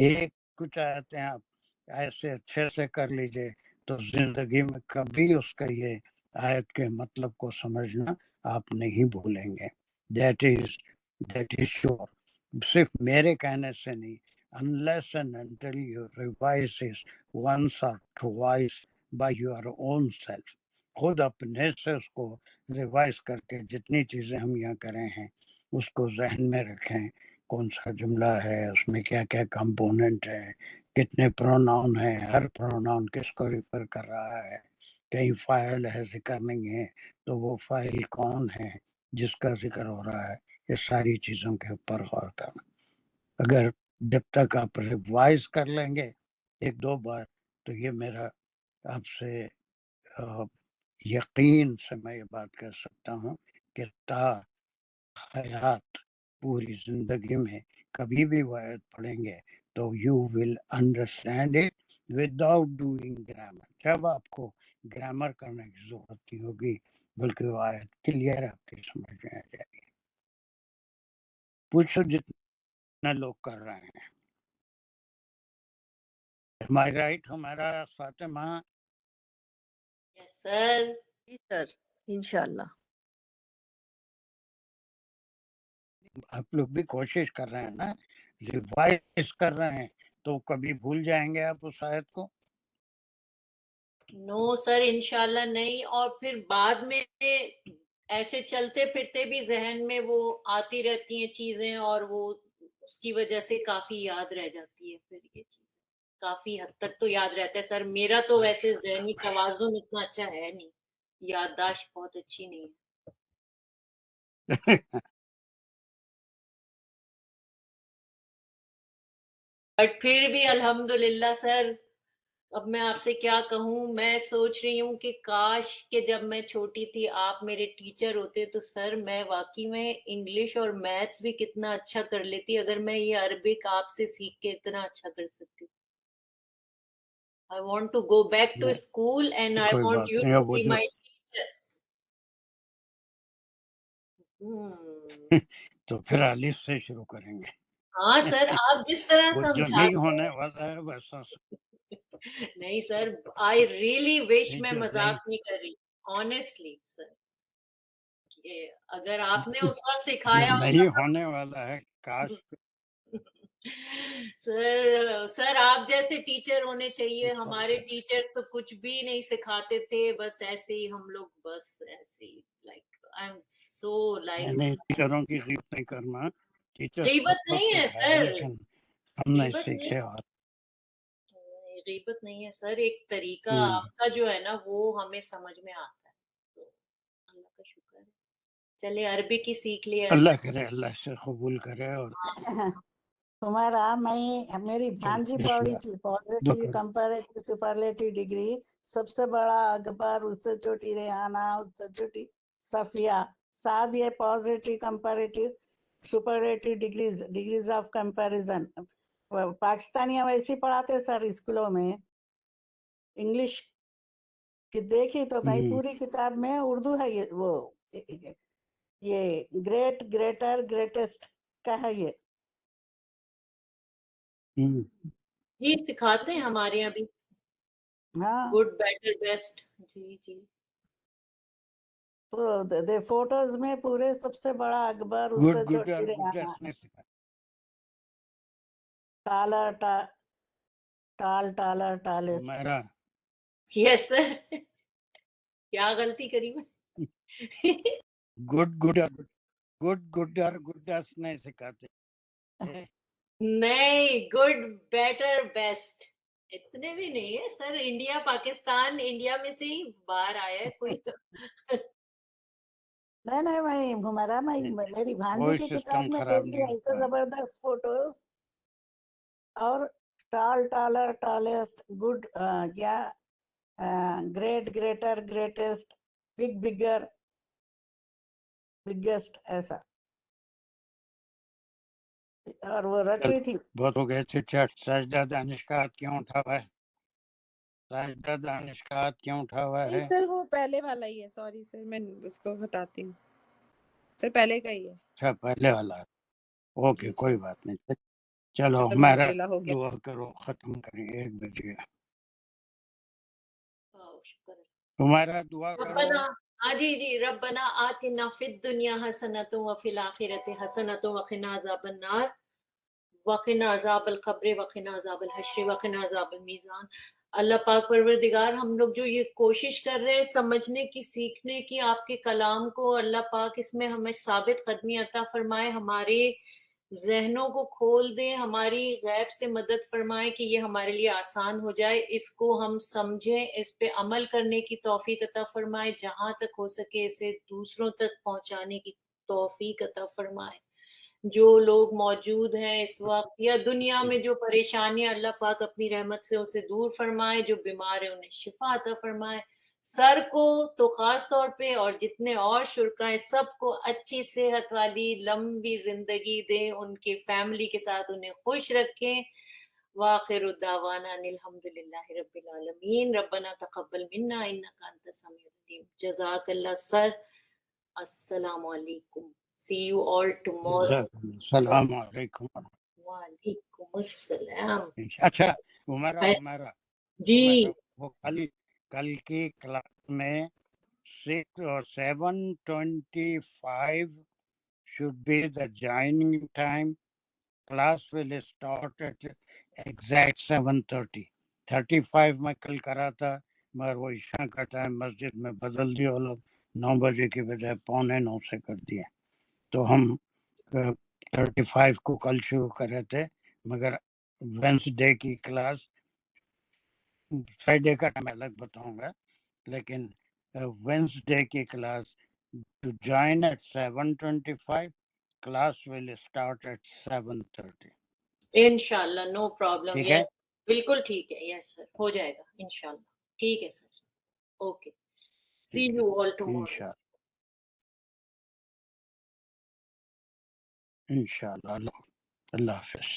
ایک کچھ آیتیں آپ ایسے اچھے سے کر لیجئے تو زندگی میں کبھی اس کا یہ آیت کے مطلب کو سمجھنا آپ نہیں بھولیں گے۔ دیٹ از شور۔ صرف میرے کہنے سے نہیں، unless and until you revise it once or twice by your own self، خود اپنے سے اس کو ریوائز کر کے جتنی چیزیں ہم یہاں کرے ہیں اس کو ذہن میں رکھیں، کون سا جملہ ہے، اس میں کیا کیا کمپوننٹ ہے، کتنے پروناؤن ہیں، ہر پروناؤن کس کو ریفر کر رہا ہے، کہیں فاعل ہے ذکر نہیں ہے تو وہ فاعل کون ہے جس کا ذکر ہو رہا ہے، یہ ساری چیزوں کے اوپر غور کرنا۔ اگر جب تک آپ ریوائز کر لیں گے ایک دو بار تو یہ میرا آپ سے یقین سے میں یہ بات کر سکتا ہوں کہ تا حیات پوری زندگی میں کبھی بھی وہ آیت پڑھیں گے تو you will understand it without doing grammar. جب آپ کو گرامر کرنے کی ضرورت نہیں ہوگی بلکہ وہ آیت کلیئر آپ کی سمجھ میں آ جائے گی۔ پوچھو جتنے لوگ کر رہے ہیں۔ ہماری رائٹ ہمارا فاطمہ؟
یس سر۔
جی سر، انشاءاللہ۔
آپ لوگ بھی کوشش کر رہے ہیں نا، ریوائز کر رہے ہیں تو کبھی بھول جائیں گے آپ اس آیت کو؟
نو سر، انشاءاللہ نہیں، اور پھر بعد میں ایسے چلتے پھرتے بھی ذہن میں وہ آتی رہتی ہیں چیزیں، اور وہ اس کی وجہ سے کافی یاد رہ جاتی ہے۔ پھر یہ چیز کافی حد تک تو یاد رہتا ہے سر۔ میرا تو ویسے ذہنی توازن اتنا اچھا ہے نہیں، یادداشت بہت اچھی نہیں ہے۔ بٹ پھر بھی الحمدللہ سر، اب میں آپ سے کیا کہوں، میں سوچ رہی ہوں کہ کاش کہ جب میں چھوٹی تھی آپ میرے ٹیچر ہوتے تو سر میں واقعی میں انگلش اور میتھس بھی کتنا اچھا کر لیتی اگر میں یہ عربک آپ سے سیکھ کے اتنا اچھا کر سکتی۔ I want to go back to school and I
کوئی
want
بات
you
نہیں،
to
اب وہ
be
جو
my teacher.
تو پھر الف سے شروع کریں گے۔
ہاں سر، آپ جس طرح
وہ جو نہیں
سمجھاتے
ہونے والا ہے ویسا
نہیں سر، I really wish میں
جو
مذاق نہیں کر رہی، honestly سر، اگر آپ نے اس وقت
جو
سکھایا ہوتا
نہیں ہونے والا ہے کاش۔
سر آپ جیسے ٹیچر ہونے چاہیے۔ ہمارے ٹیچرز تو کچھ بھی نہیں سکھاتے تھے، بس ایسے ہی ہم لوگ بس ایسے ہی like I am so like
یعنی ٹیچروں کی غیبت نہیں کرنا، ٹیچر
غیبت
بہت
نہیں ہے
کچھ ہے
سر،
لیکن ہم نہیں
غیبت نہیں،
سیکھے۔ اور
غیبت نہیں ہے سر، ایک طریقہ
ہوں،
آپ کا جو ہے نا وہ ہمیں سمجھ میں آتا ہے، تو اللہ کا شکر ہے۔ چلے عربی کی سیکھ لیے۔
اللہ کرے اللہ سے قبول کرے۔ اور
ہمارا میری بھانجی
بسم
پڑھی
اللہ
تھی
دعا
پوزیٹیو
کرو۔
کمپیریٹیو سپرلیٹیو ڈگری، سب سے بڑا اکبر، اس سے چھوٹی ریحانہ، اس سے چھوٹی صفیہ، سب یہ positive comparative superlative degrees of comparison. Pakistani ویسے پڑھاتے سر اسکولوں میں انگلش کی دیکھی تو میں پوری کتاب میں اردو ہے، یہ گریٹ گریٹر گریٹسٹ کا ہے یہ۔
جی سکھاتے ہیں ہمارے یہاں بھی،
ہاں
گڈ بیٹر بیسٹ۔ جی جی
تو فوٹوز میں پورے سب سے بڑا اکبر، اس
گڈ
سے
گڈ
چھوٹی
اور گڈ
ریحانہ۔
بیسٹ نہیں سکھا۔
taller, tallest.
میرا
یس سر کیا غلطی کری میں
گڈ اور گڈس نہیں سکھاتے
نہیں گڈ بیٹر بیسٹ اتنے بھی نہیں ہے سر. انڈیا پاکستان انڈیا میں سے ہی باہر آیا ہے کوئی.
نہیں میں میری بھانجی
کوئی
کی
سسٹم
کتاب میں
خراب
دیکھی
نہیں
ایسے
ہوتا.
زبردست فوٹوز اور ٹالر ٹالسٹ گڈ کیا گریٹر گریٹسٹ بگر بگیسٹ ایسا. اور وہ رٹ رہی تھی.
بہت ہو گئے تھے چٹ. سجدہ دانشکات کیوں اٹھا ہوا ہے؟ سجدہ دانشکات کیوں اٹھا ہوا
نہیں
ہے؟
سر وہ پہلے والا ہی ہے. سوری سر میں اس کو ہٹاتی ہوں. سر پہلے کا ہی ہے.
اچھا پہلے والا. اوکے
جی
کوئی بات نہیں. چلو
ختم
میرا
الحمدللہ ہو گیا.
دعا کرو ختم کریں 1 بجے.
شکر ہے.
تمہارا دعا کرو.
ربنا جی جی ربنا آتنا فی الدنیا حسنۃ وفی الآخرۃ حسنۃ وقنا عذاب النار وقنا عذاب القبر وقنا عذاب الحشر وقنا عذاب المیزان. اللہ پاک پروردگار ہم لوگ جو یہ کوشش کر رہے ہیں سمجھنے کی سیکھنے کی آپ کے کلام کو، اللہ پاک اس میں ہمیں ثابت قدمی عطا فرمائے، ہمارے ذہنوں کو کھول دیں، ہماری غیب سے مدد فرمائے کہ یہ ہمارے لیے آسان ہو جائے، اس کو ہم سمجھیں، اس پہ عمل کرنے کی توفیق عطا فرمائے، جہاں تک ہو سکے اسے دوسروں تک پہنچانے کی توفیق عطا فرمائے. جو لوگ موجود ہیں اس وقت یا دنیا میں جو پریشانیاں، اللہ پاک اپنی رحمت سے اسے دور فرمائے، جو بیمار ہیں انہیں شفا عطا فرمائے. سر کو تو خاص طور پہ اور جتنے اور شرکا ہیں سب کو اچھی صحت والی لمبی زندگی دیں، ان کے فیملی کے ساتھ انہیں خوش رکھیں. وآخر الدعوانا ان الحمدللہ رب العالمین. ربنا تقبل منا انک انت السمیع العلیم. جزاک اللہ سر. السلام علیکم. See you all tomorrow.
السلام علیکم.
وعلیکم السلام.
اچھا عمیرہ
جی
وہ کل کی کلاس میں 6 اور 7:25 should be the joining time. Class will start at exact 7:30. 35 میں کل کرا تھا مگر وہ عشاء کا ٹائم مسجد میں بدل دیا وہ لوگ، 9 بجے کی بجائے 8:45 سے کر دیا. تو ہم 35 کو کل شروع کر رہے تھے مگر وینسڈے کی کلاس، فرائیڈے کا ٹائم الگ بتاؤں گا، لیکن وینسڈے کی class to join at 7:25. Class will start at 7:30.
انشاءاللہ نو پرابلم.
ٹھیک ہے
یس بالکل ٹھیک ہے. یس سر ہو جائے گا انشاءاللہ. ٹھیک ہے سر. اوکے. سی
ٹھیک ہے
یو آل ٹمارو.
انشاءاللہ. اللہ حافظ.